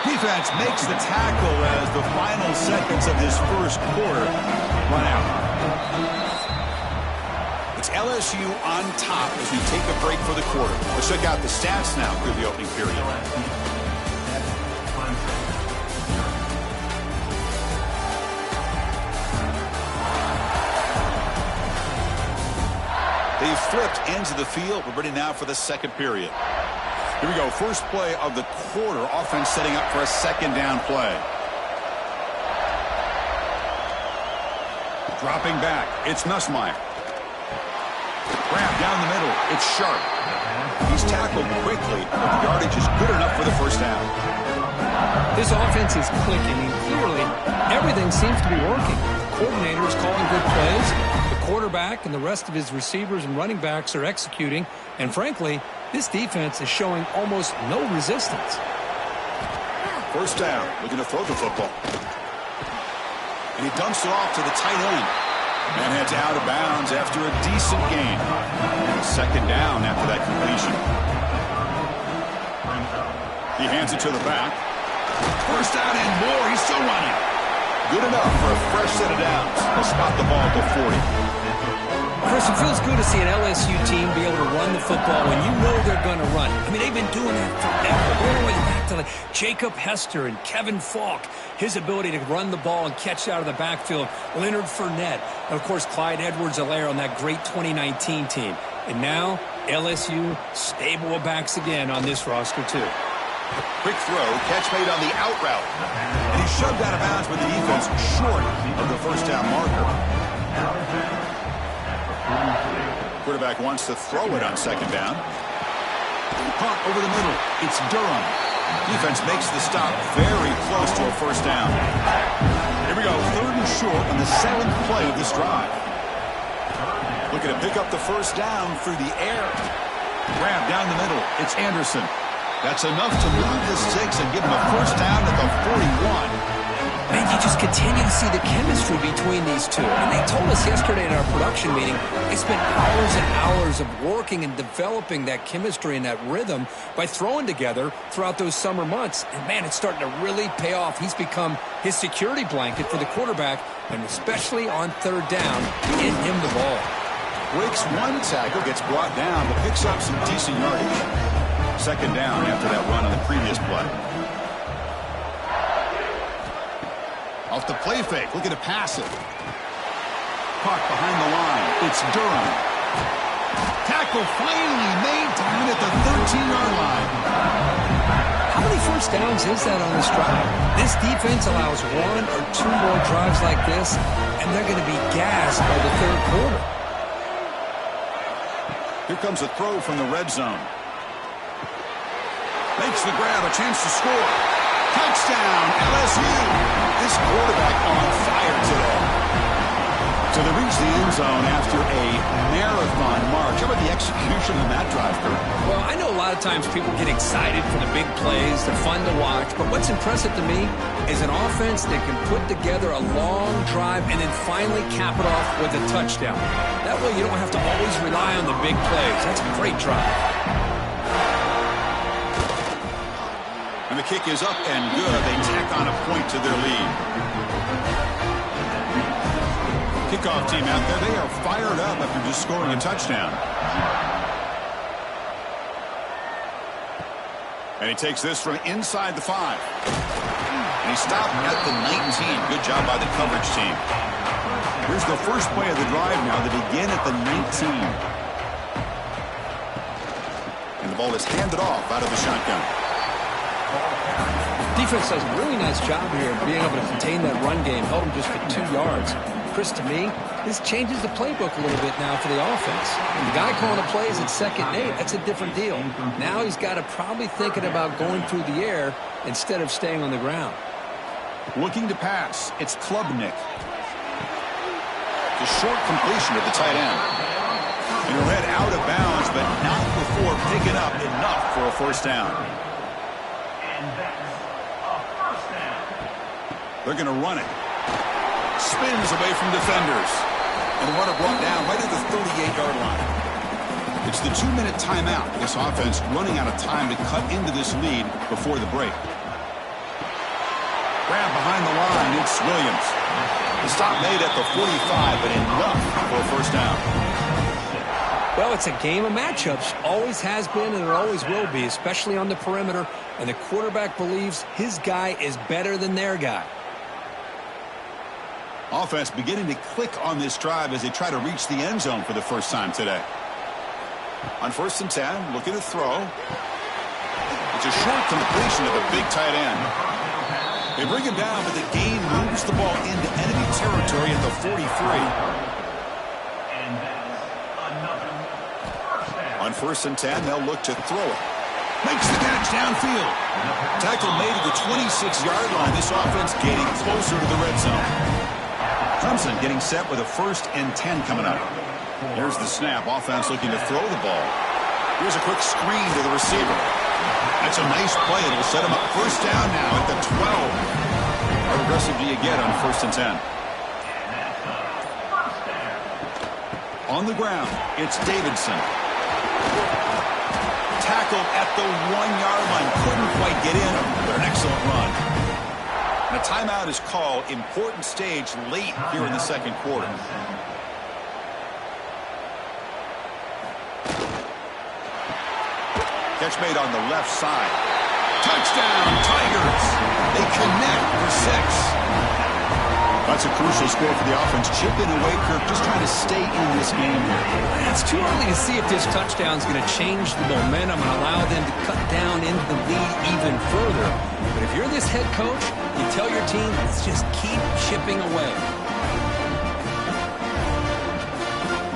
Defense makes the tackle as the final seconds of this first quarter run out. It's LSU on top as we take a break for the quarter. Let's check out the stats now through the opening period. They've flipped ends of the field. We're ready now for the 2nd period. Here we go. First play of the quarter. Offense setting up for a 2nd down play. Dropping back. It's Nussmeier. Grab down the middle. It's Sharp. He's tackled quickly, but the yardage is good enough for the first down. This offense is clicking, and clearly everything seems to be working. Coordinators calling good plays. The quarterback and the rest of his receivers and running backs are executing. And frankly, this defense is showing almost no resistance. First down, looking to throw the football. And he dumps it off to the tight end. And heads out of bounds after a decent gain. And a second down after that completion. He hands it to the back. First down and more. He's still running. Good enough for a fresh set of downs. They'll spot the ball at the 40. Chris, it feels good to see an LSU team be able to run the football when you know they're going to run. I mean, they've been doing that forever. All the way back to like Jacob Hester and Kevin Falk. His ability to run the ball and catch out of the backfield. Leonard Fournette. And, of course, Clyde Edwards-Helaire on that great 2019 team. And now, LSU stable of backs again on this roster, too. Quick throw, catch made on the out route. And he's shoved out of bounds with the defense short of the first down marker. Quarterback wants to throw it on second down. Punt over the middle. It's Durham. Defense makes the stop very close to a first down. Here we go, third and short on the 7th play of this drive. Looking to pick up the first down through the air. Grab down the middle. It's Anderson. That's enough to move the sticks and give him a first down at the 41. Man, you just continue to see the chemistry between these two. And they told us yesterday in our production meeting, they spent hours and hours of working and developing that chemistry and that rhythm by throwing together throughout those summer months. And, man, it's starting to really pay off. He's become his security blanket for the quarterback, and especially on third down, get him the ball. Breaks one tackle, gets brought down, but picks up some decent yardage. Second down after that run on the previous play. Off the play fake, looking to pass it. Caught behind the line. It's Durham. Tackle finally made down at the 13-yard line. How many first downs is that on this drive? This defense allows 1 or 2 more drives like this, and they're going to be gassed by the third quarter. Here comes a throw from the red zone. Makes the grab, a chance to score. Touchdown, LSU. This quarterback on fire today. So they reach the end zone after a marathon march. How about the execution on that drive, Kurt? Well, I know a lot of times people get excited for the big plays. They're fun to watch. But what's impressive to me is an offense that can put together a long drive and then finally cap it off with a touchdown. That way you don't have to always rely on the big plays. That's a great drive. And the kick is up and good. They tack on a point to their lead. Kickoff team out there, they are fired up after just scoring a touchdown. And he takes this from inside the 5. And he stopped at the 19. Good job by the coverage team. Here's the first play of the drive now. They begin at the 19. And the ball is handed off out of the shotgun. Defense does a really nice job here of being able to contain that run game. Held him just for 2 yards. Chris, to me, this changes the playbook a little bit now for the offense. And the guy calling the plays at 2nd and 8, that's a different deal. Now he's got to probably thinking about going through the air instead of staying on the ground. Looking to pass, it's Klubnik. The short completion of the tight end. And he read out of bounds, but not before picking up enough for a first down. They're going to run it. Spins away from defenders. And the runner brought down right at the 38-yard line. It's the 2-minute timeout. This offense running out of time to cut into this lead before the break. Grab behind the line. It's Williams. The stop made at the 45, but enough for a first down. Well, it's a game of matchups. Always has been and it always will be, especially on the perimeter. And the quarterback believes his guy is better than their guy. Offense beginning to click on this drive as they try to reach the end zone for the first time today. On 1st and 10, looking to throw. It's a short completion to the big tight end. They bring him down, but the gain moves the ball into enemy territory at the 43. On 1st and 10, they'll look to throw it. Makes the catch downfield. Tackle made at the 26-yard line. This offense getting closer to the red zone. Clemson getting set with a 1st and 10 coming up. Here's the snap. Offense looking to throw the ball. Here's a quick screen to the receiver. That's a nice play. It'll set him up first down now at the 12. How aggressive do you get on 1st and 10? On the ground, it's Davidson. Tackled at the 1-yard line. Couldn't quite get in, but an excellent run. And a timeout is called. Important stage late here in the second quarter. Catch made on the left side. Touchdown, Tigers. They connect for 6. That's a crucial score for the offense. Chipping away, Kirk, just trying to stay in this game here. It's too early to see if this touchdown is going to change the momentum and allow them to cut down into the lead even further. But if you're this head coach, you tell your team, let's just keep chipping away.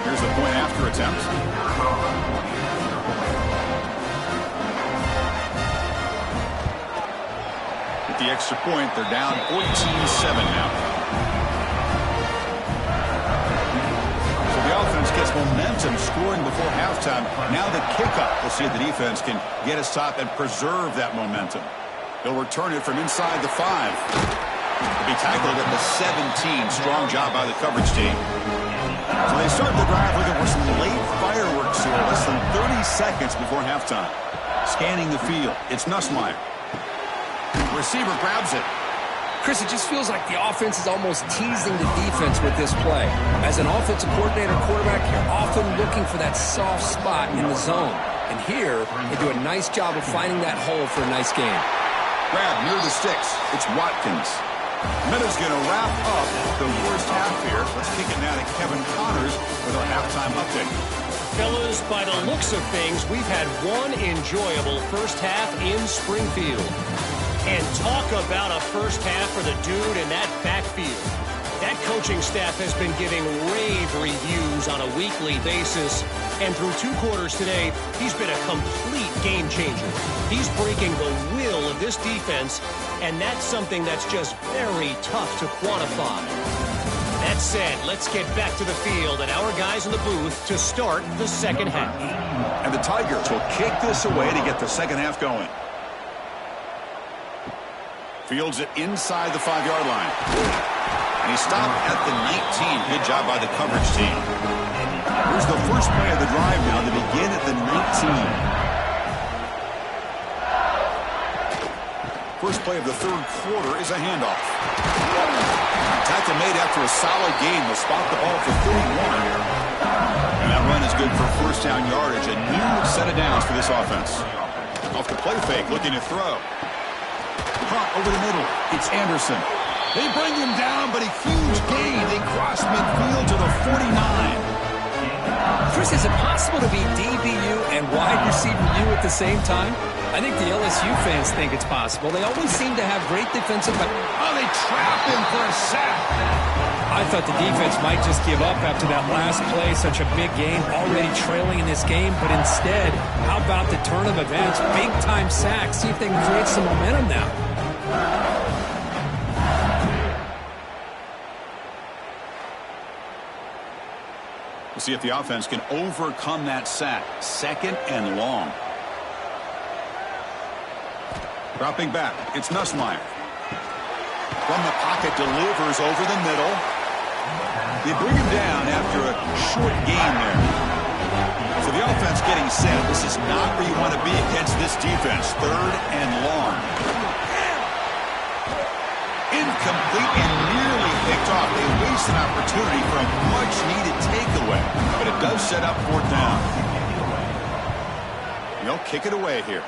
Here's the point after attempt. With the extra point, they're down 14-7 now. Gets momentum scoring before halftime. Now the kickoff. We'll see if the defense can get a stop and preserve that momentum. They'll return it from inside the 5. They'll be tackled at the 17. Strong job by the coverage team. So they start the drive looking for some late fireworks here. Less than 30 seconds before halftime. Scanning the field. It's Nussmeier. Receiver grabs it. Chris, it just feels like the offense is almost teasing the defense with this play. As an offensive coordinator quarterback, you're often looking for that soft spot in the zone. And here, they do a nice job of finding that hole for a nice game. Grab near the sticks. It's Watkins. Minutes going to wrap up the first half here. Let's kick it now to Kevin Connors with our halftime update. Fellas, by the looks of things, we've had one enjoyable first half in Springfield. And talk about a first half for the dude in that backfield. That coaching staff has been giving rave reviews on a weekly basis. And through 2 quarters today, he's been a complete game changer. He's breaking the will of this defense, and that's something that's just very tough to quantify. That said, let's get back to the field and our guys in the booth to start the second half. And the Tigers will kick this away to get the second half going. Fields it inside the 5-yard line. And he stopped at the 19. Good job by the coverage team. Here's the first play of the drive now to begin at the 19. First play of the third quarter is a handoff. Tackle made after a solid gain. Will spot the ball for 31. And that run is good for first down yardage. A new set of downs for this offense. Off the play fake, looking to throw. Caught over the middle. It's Anderson. They bring him down, but a huge gain. They cross midfield to the 49. Chris, is it possible to be DBU and wide receiver U at the same time? I think the LSU fans think it's possible. They always seem to have great defensive... Oh, they trap him for a sack. I thought the defense might just give up after that last play. Such a big game, already trailing in this game. But instead, how about the turn of events? Big-time sack. See if they can create some momentum now. We'll see if the offense can overcome that sack. Second and long. Dropping back, it's Nussmeier. From the pocket, delivers over the middle. They bring him down after a short gain there. So the offense getting set. This is not where you want to be against this defense. Third and long. Incomplete and nearly picked off. They waste an opportunity for a much-needed takeaway. But it does set up fourth down. And they'll kick it away here.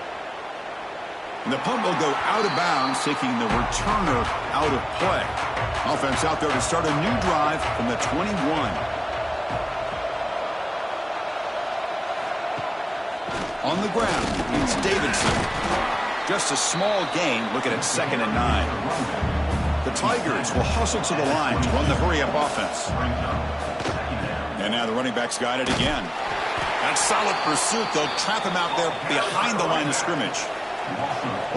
And the punt will go out of bounds, taking the returner out of play. Offense out there to start a new drive from the 21. On the ground, it's Davidson. Just a small gain, looking at 2nd and 9. The Tigers will hustle to the line to run the hurry-up offense. And now the running back's got it again. That solid pursuit, they'll trap him out there behind the line of scrimmage.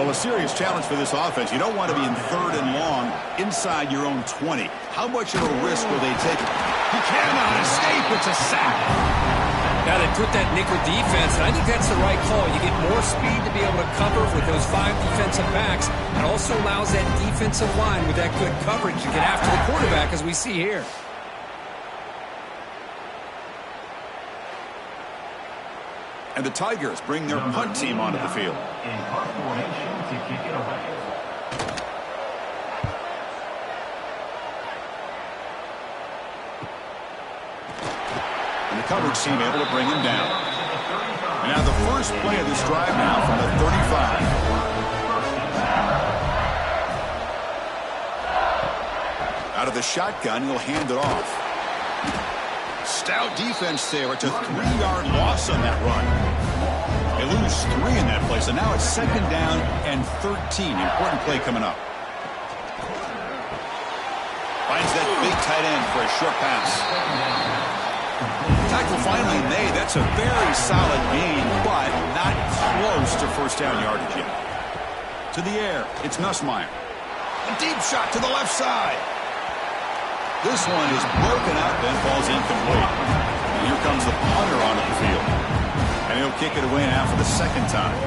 Well, a serious challenge for this offense. You don't want to be in 3rd and long inside your own 20. How much of a risk will they take? He cannot escape. It's a sack. Now they put that nickel defense, and I think that's the right call. You get more speed to be able to cover with those 5 defensive backs. It also allows that defensive line with that good coverage to get after the quarterback, as we see here. And the Tigers bring their punt team onto the field. And the coverage team able to bring him down. And now the first play of this drive now from the 35. Out of the shotgun, he'll hand it off. Stout defense there. It's a 3-yard loss on that run. They lose 3 in that play, so now it's 2nd down and 13. Important play coming up. Finds that big tight end for a short pass. Tackle finally made. That's a very solid gain, but not close to first down yardage yet. To the air, it's Nussmeier. A deep shot to the left side. This one is broken up and falls incomplete. And here comes the punter onto the field. And he'll kick it away now for the 2nd time.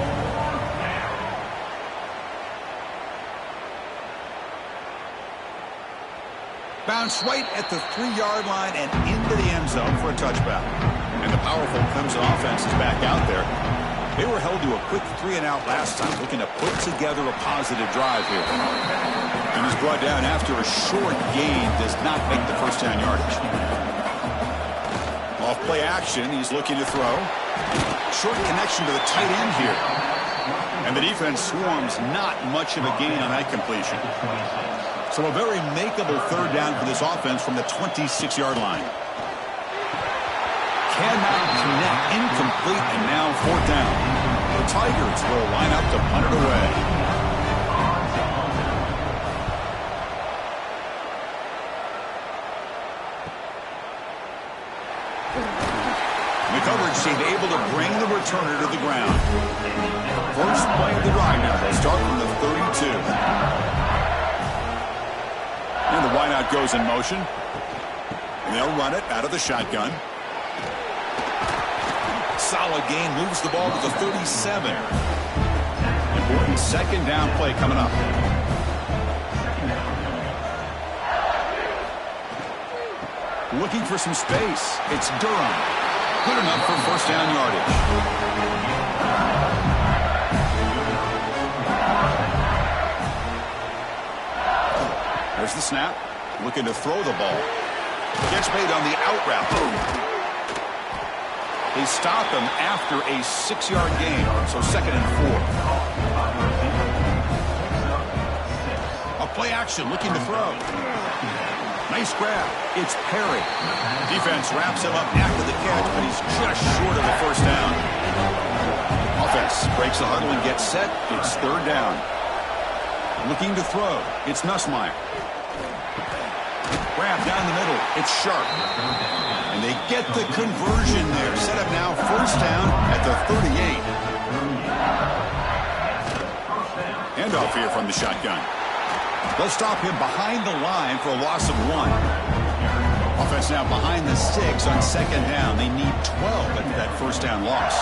Bounce right at the 3-yard line and into the end zone for a touchback. And the powerful Clemson offense is back out there. They were held to a quick 3-and-out last time, looking to put together a positive drive here. And he's brought down after a short gain, does not make the first down yardage. Off play action, he's looking to throw. Short connection to the tight end here. And the defense swarms, not much of a gain on that completion. So a very makeable 3rd down for this offense from the 26-yard line. Cannot connect, incomplete, and now 4th down. The Tigers will line up to punt it away. The coverage team able to bring the returner to the ground. First play of the drive now. They'll start from the 32. And the wideout goes in motion. And they'll run it out of the shotgun. Solid gain, moves the ball to the 37. Important 2nd down play coming up. Looking for some space. It's Durham. Good enough for first down yardage. There's the snap. Looking to throw the ball. Gets made on the out route. They stop him after a 6-yard gain, so 2nd and 4. A play action, looking to throw. Nice grab. It's Perry. Defense wraps him up after the catch, but he's just short of the first down. Offense breaks the huddle and gets set. It's 3rd down. Looking to throw. It's Nussmeier. Grab down the middle. It's Sharp. And they get the conversion there. Set up now, first down at the 38. Handoff here from the shotgun. They'll stop him behind the line for a loss of 1. Offense now behind the 6 on 2nd down. They need 12 after that first down loss.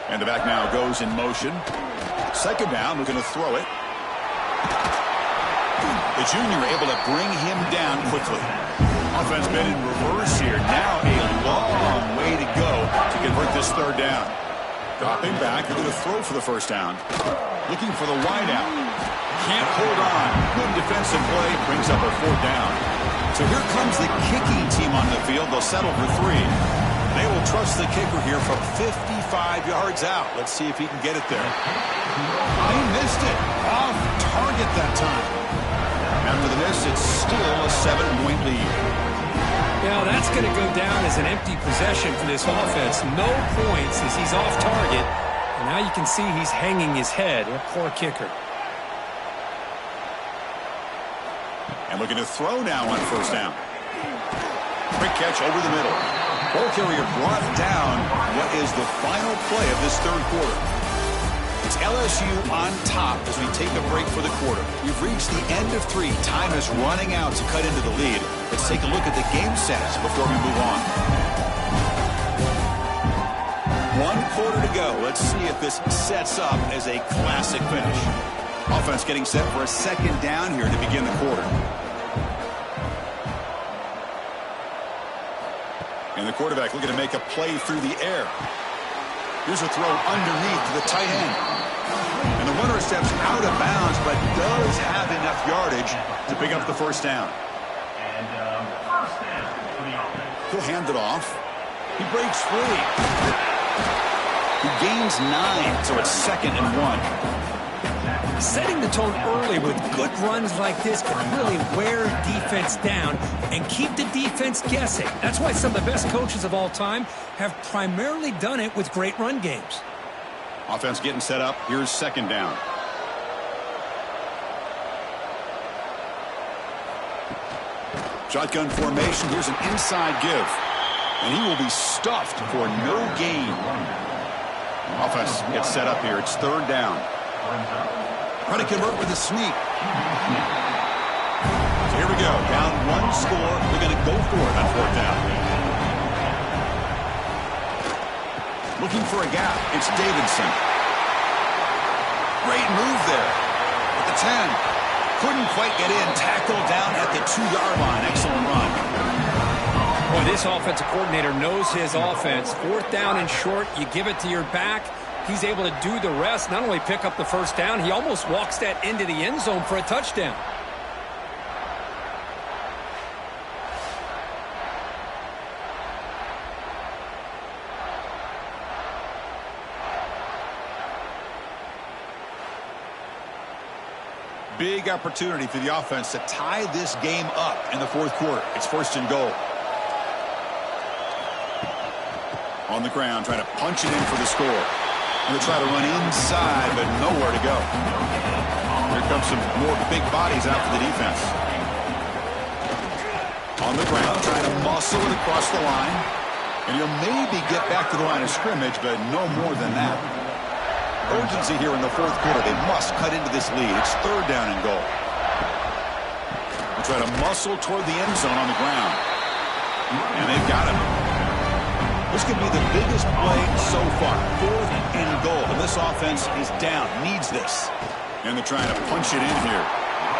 And the back now goes in motion. 2nd down, looking to throw it. The junior able to bring him down quickly. Offense been in reverse here. Now a long way to go to convert this 3rd down. Dropping back, they're going to throw for the first down. Looking for the wideout. Can't hold on. Good defensive play. Brings up a 4th down. So here comes the kicking team on the field. They'll settle for 3. They will trust the kicker here from 55 yards out. Let's see if he can get it there. He missed it. Off target that time. After the miss, it's still a 7-point lead. Now that's going to go down as an empty possession for this offense. No points as he's off target. And now you can see he's hanging his head. A poor kicker. And looking to throw now on first down. Quick catch over the middle. Ball carrier brought down what is the final play of this 3rd quarter. It's LSU on top as we take a break for the quarter. We've reached the end of 3. Time is running out to cut into the lead. Let's take a look at the game stats before we move on. 1 quarter to go. Let's see if this sets up as a classic finish. Offense getting set for a 2nd down here to begin the quarter. And the quarterback looking to make a play through the air. Here's a throw underneath to the tight end. And the runner steps out of bounds, but does have enough yardage to pick up the first down. He'll hand it off. He breaks free. He gains 9, so it's 2nd and 1. Setting the tone early with good runs like this can really wear defense down and keep the defense guessing. That's why some of the best coaches of all time have primarily done it with great run games. Offense getting set up. Here's 2nd down. Shotgun formation. Here's an inside give. And he will be stuffed for no gain. Offense gets set up here. It's 3rd down. Trying to convert with a sneak. So here we go. Down 1 score. They're going to go for it on 4th down. Looking for a gap. It's Davidson. Great move there. At the 10. Couldn't quite get in. Tackled down at the 2-yard line. Excellent run. Boy, this offensive coordinator knows his offense. 4th down and short, you give it to your back. He's able to do the rest, not only pick up the first down, he almost walks that into the end zone for a touchdown. Big opportunity for the offense to tie this game up in the 4th quarter. It's 1st and goal. On the ground, trying to punch it in for the score. Going to try to run inside, but nowhere to go. Here comes some more big bodies out for the defense. On the ground, trying to muscle it across the line. And he'll maybe get back to the line of scrimmage, but no more than that. Urgency here in the 4th quarter. They must cut into this lead. It's 3rd down and goal. They try to muscle toward the end zone on the ground. And they've got him. This could be the biggest play so far. 4th and goal. And this offense is down. Needs this. And they're trying to punch it in here.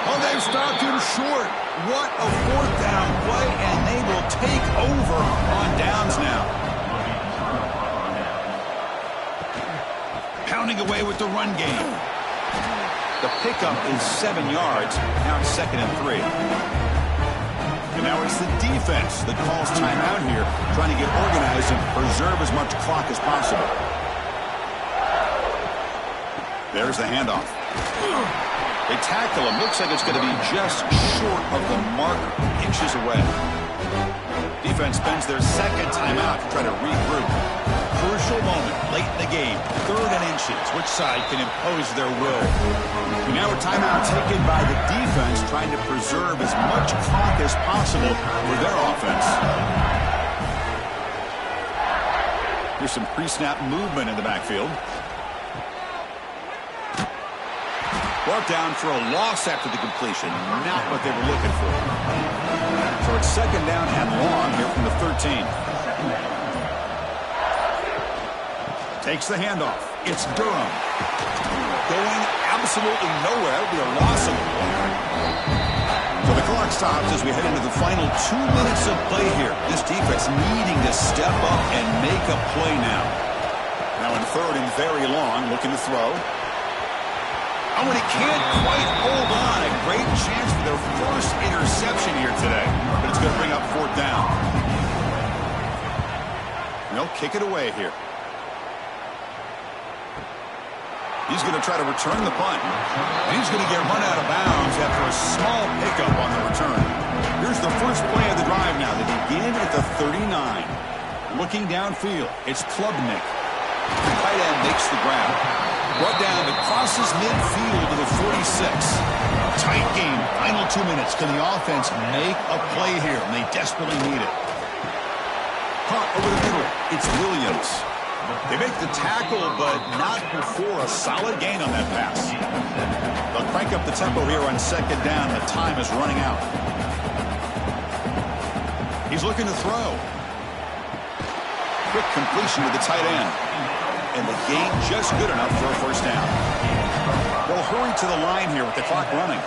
Oh, they've stopped him short. What a 4th down play. And they will take over on downs now. Pounding away with the run game. The pickup is 7 yards. Now it's 2nd and 3. And now it's the defense that calls timeout here, trying to get organized and preserve as much clock as possible. There's the handoff. They tackle him. Looks like it's going to be just short of the marker, inches away. Defense spends their 2nd timeout to try to regroup. Crucial moment late in the game. 3rd and inches. Which side can impose their will? And now a timeout taken by the defense, trying to preserve as much clock as possible for their offense. Here's some pre-snap movement in the backfield. Brought down for a loss after the completion. Not what they were looking for. So it's 2nd down and long here from the 13. Takes the handoff. It's Durham. Going absolutely nowhere. That would be a loss of the ball. So the clock stops as we head into the final 2 minutes of play here. This defense needing to step up and make a play now. Now in 3rd and very long, looking to throw. Oh, and he can't quite hold on. A great chance for their first interception here today. But it's going to bring up 4th down. They'll kick it away here. He's going to try to return the punt. And he's going to get run out of bounds after a small pickup on the return. Here's the first play of the drive now. They begin at the 39. Looking downfield, it's Klubnik. The tight end makes the grab. Brought down, it crosses midfield to the 46. Tight game, final 2 minutes. Can the offense make a play here? And they desperately need it. Caught over the middle. It's Williams. They make the tackle, but not before a solid gain on that pass. They'll crank up the tempo here on 2nd down. The time is running out. He's looking to throw. Quick completion to the tight end. And the gain just good enough for a first down. They'll hurry to the line here with the clock running.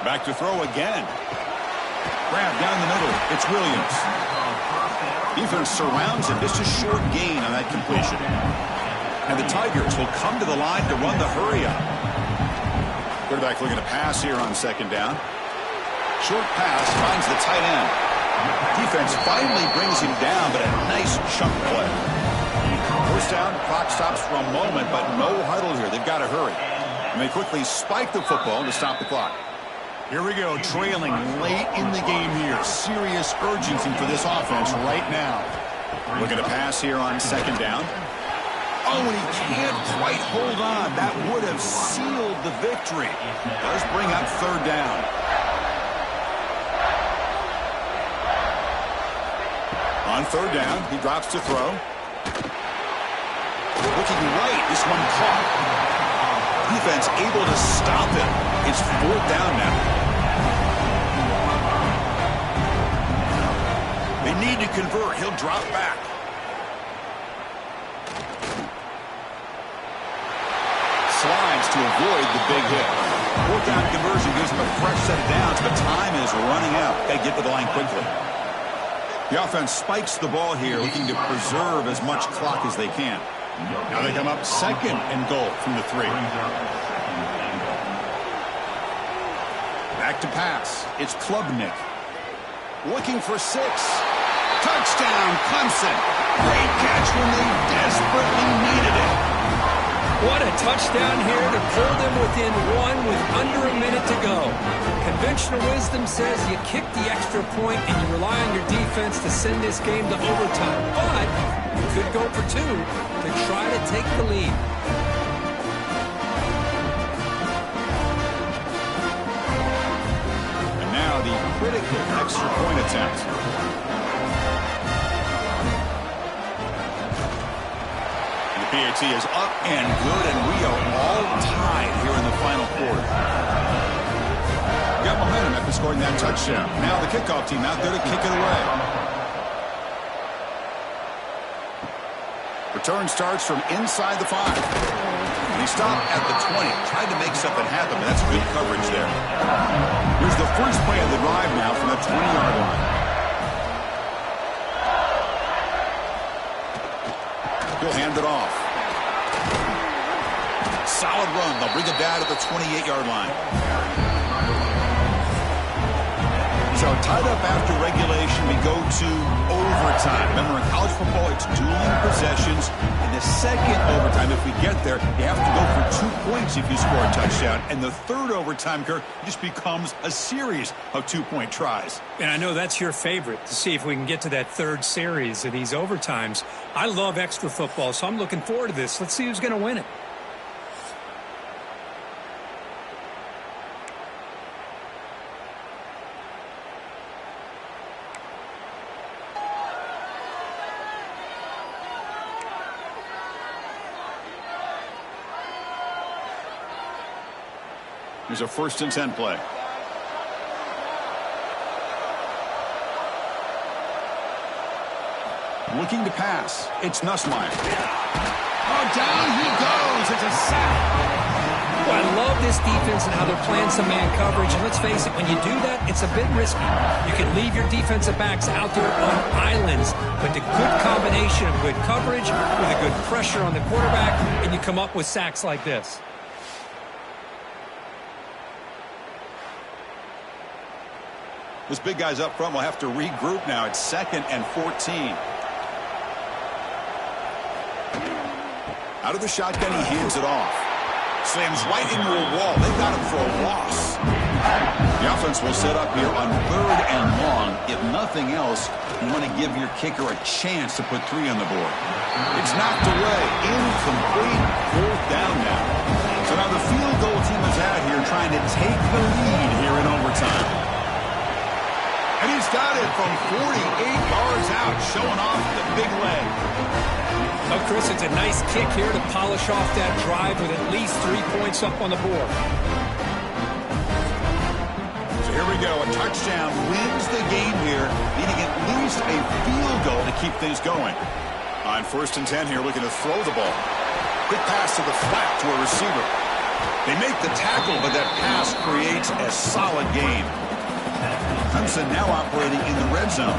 Back to throw again. Grab down the middle. It's Williams. Defense surrounds him. Just a short gain on that completion. And the Tigers will come to the line to run the hurry up. Quarterback looking to pass here on second down. Short pass finds the tight end. Defense finally brings him down, but a nice chunk play. First down, clock stops for a moment, but no huddle here. They've got to hurry. And they quickly spike the football to stop the clock. Here we go, trailing late in the game here. Serious urgency for this offense right now. Looking to pass here on second down. Oh, and he can't quite hold on. That would have sealed the victory. Does bring up third down. On third down, he drops to throw. Looking right, this one caught. Defense able to stop him. It's fourth down now. They need to convert. He'll drop back. Slides to avoid the big hit. Fourth down conversion gives him a fresh set of downs, but time is running out. They get to the line quickly. The offense spikes the ball here, looking to preserve as much clock as they can. Now they come up second and goal from the 3. Back to pass. It's Klubnik. Looking for 6. Touchdown, Clemson. Great catch when they desperately needed it. What a touchdown here to pull them within 1 with under a minute to go. Conventional wisdom says you kick the extra point and you rely on your defense to send this game to overtime. But you could go for 2 to try to take the lead. And now the critical extra point attempt. PAT is up and good, and we are all tied here in the final quarter. Got momentum after scoring that touchdown. Now the kickoff team out there to kick it away. Return starts from inside the 5. And he stopped at the 20. Tried to make something happen, but that's good coverage there. Here's the first play of the drive now from the 20-yard line. He'll hand it off. Solid run. They'll bring it down at the 28-yard line. So tied up after regulation, we go to overtime. Remember, in college football, it's dueling possessions. In the second overtime, if we get there, you have to go for 2 points if you score a touchdown. And the third overtime, Kirk, just becomes a series of 2-point tries. And I know that's your favorite, to see if we can get to that third series of these overtimes. I love extra football, so I'm looking forward to this. Let's see who's going to win it. Here's a 1st and 10 play. Looking to pass. It's Nussmeier. Oh, down he goes. It's a sack. Well, I love this defense and how they're playing some man coverage. And let's face it, when you do that, it's a bit risky. You can leave your defensive backs out there on islands, but the good combination of good coverage with a good pressure on the quarterback, and you come up with sacks like this. This big guy's up front will have to regroup now. It's 2nd and 14. Out of the shotgun, he hands it off. Slams right into a wall. They got him for a loss. The offense will set up here on 3rd and long. If nothing else, you want to give your kicker a chance to put 3 on the board. It's knocked away. Incomplete. 4th down now. So now the field goal team is out here trying to take the lead here in overtime. And he's got it from 48 yards out, showing off the big leg. Oh, Chris, it's a nice kick here to polish off that drive with at least 3 points up on the board. So here we go. A touchdown wins the game here, needing at least a field goal to keep things going. On 1st and 10 here, looking to throw the ball. Quick pass to the flat to a receiver. They make the tackle, but that pass creates a solid gain. Clemson now operating in the red zone.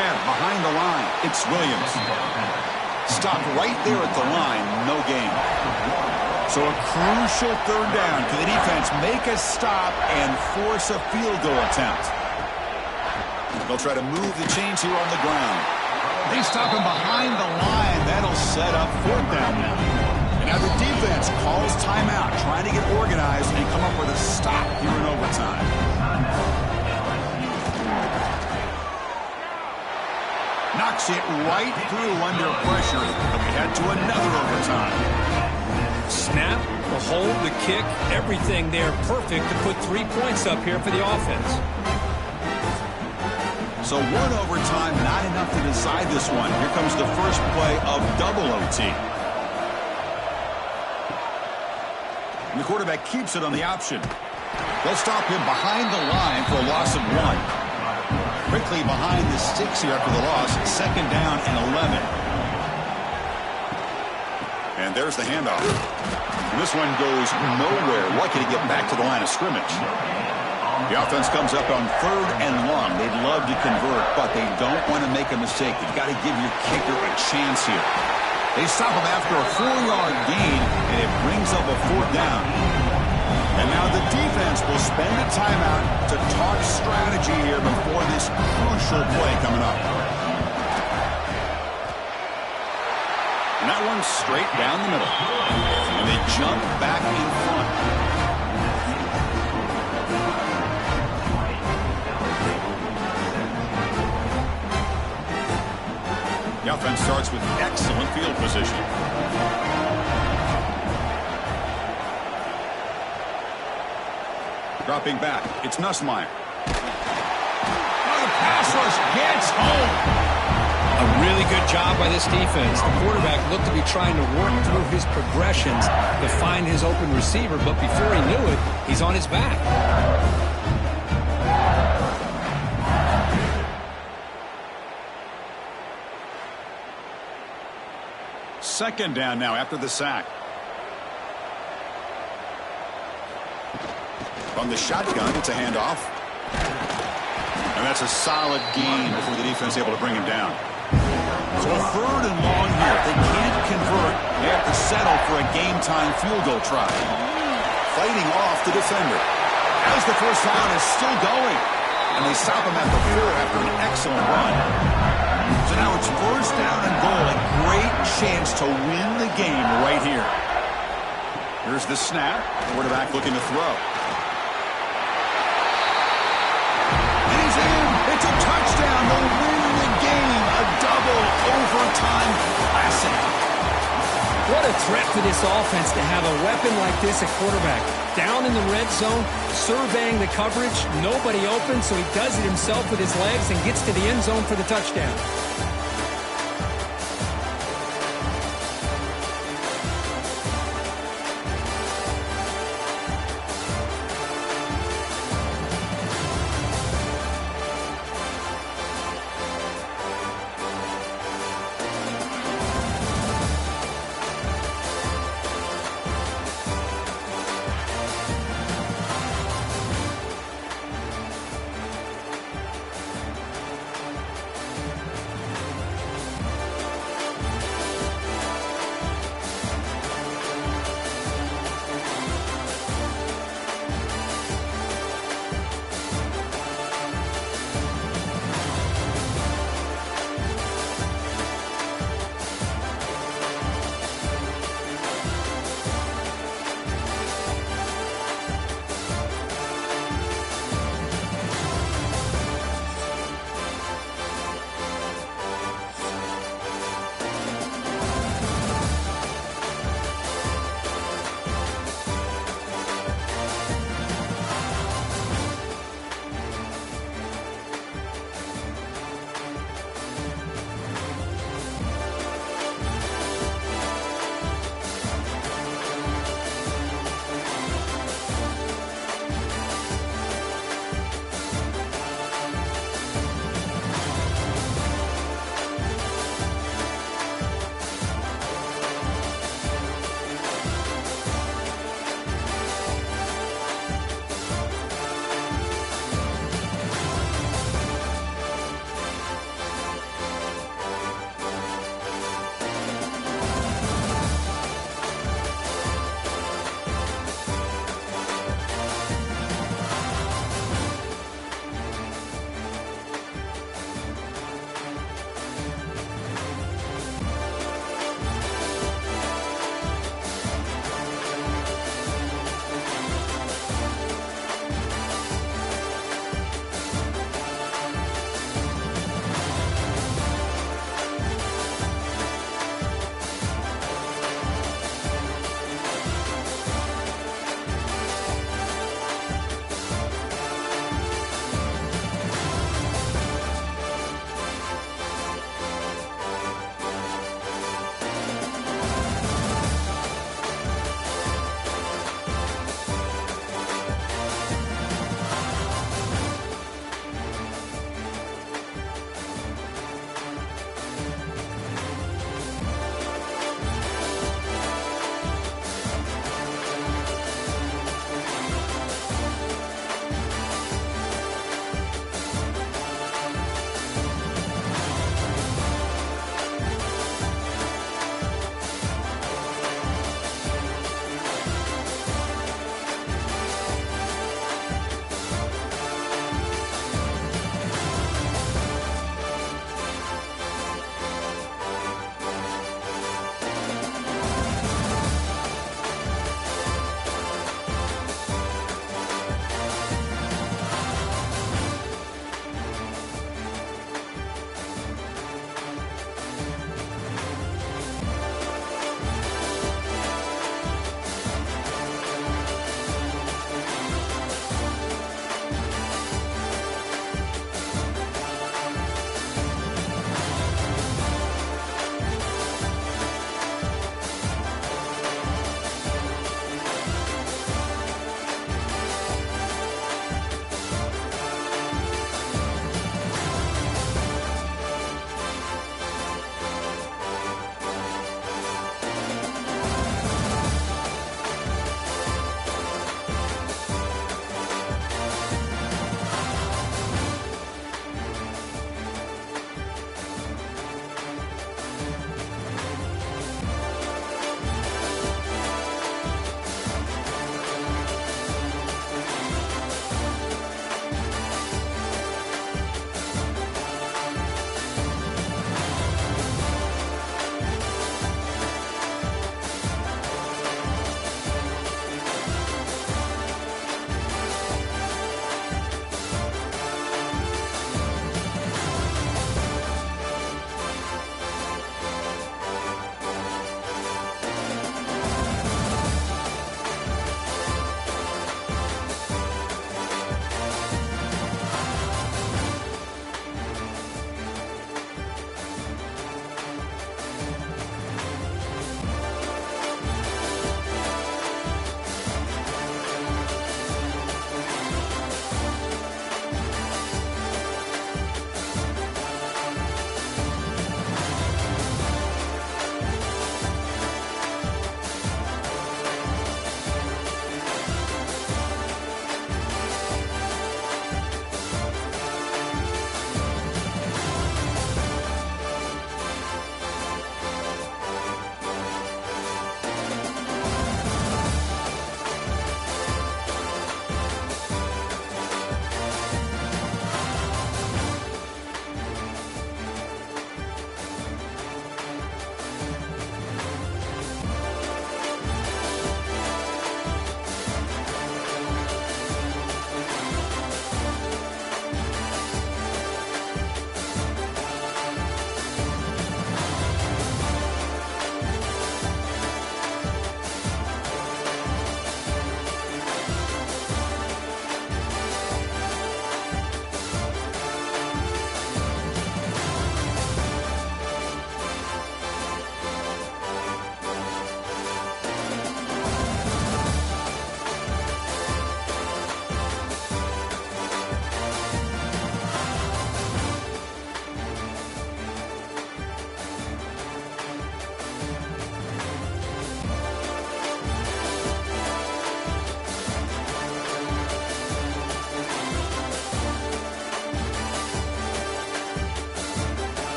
grab behind the line. It's Williams. Stopped right there at the line. No gain. So a crucial third down. Can the defense make a stop and force a field goal attempt? They'll try to move the chains here on the ground. They stop him behind the line. That'll set up fourth down now. And now the defense calls timeout, trying to get organized and come up with a stop here in overtime. Knocks it right through under pressure. And we head to another overtime. Snap, the hold, the kick, everything there perfect to put 3 points up here for the offense. So one overtime, not enough to decide this one. Here comes the first play of double OT. And the quarterback keeps it on the option. They'll stop him behind the line for a loss of 1. Quickly behind the sticks here after the loss. Second down and 11. And there's the handoff. And this one goes nowhere. Lucky to get back to the line of scrimmage. The offense comes up on third and long. They'd love to convert, but they don't want to make a mistake. You've got to give your kicker a chance here. They stop him after a 4-yard gain, and it brings up a fourth down. And now the defense will spend the timeout to talk strategy here before this crucial play coming up. And that one's straight down the middle. And they jump back in front. The offense starts with excellent field position. Dropping back, it's Nussmeier. Oh, the pass rush gets home. A really good job by this defense. The quarterback looked to be trying to work through his progressions to find his open receiver, but before he knew it, he's on his back. Second down now after the sack. From the shotgun, it's a handoff. And that's a solid gain before the defense is able to bring him down. So a third and long here. If they can't convert, they have to settle for a game-time field goal try. Fighting off the defender. As the first down is still going. And they stop him at the 4 after an excellent run. So now it's first down and goal. A great chance to win the game right here. Here's the snap. Quarterback looking to throw. And he's in. It's a touchdown. They'll win the game. A double overtime classic. What a threat for this offense to have a weapon like this at quarterback. Down in the red zone, surveying the coverage, nobody open, so he does it himself with his legs and gets to the end zone for the touchdown.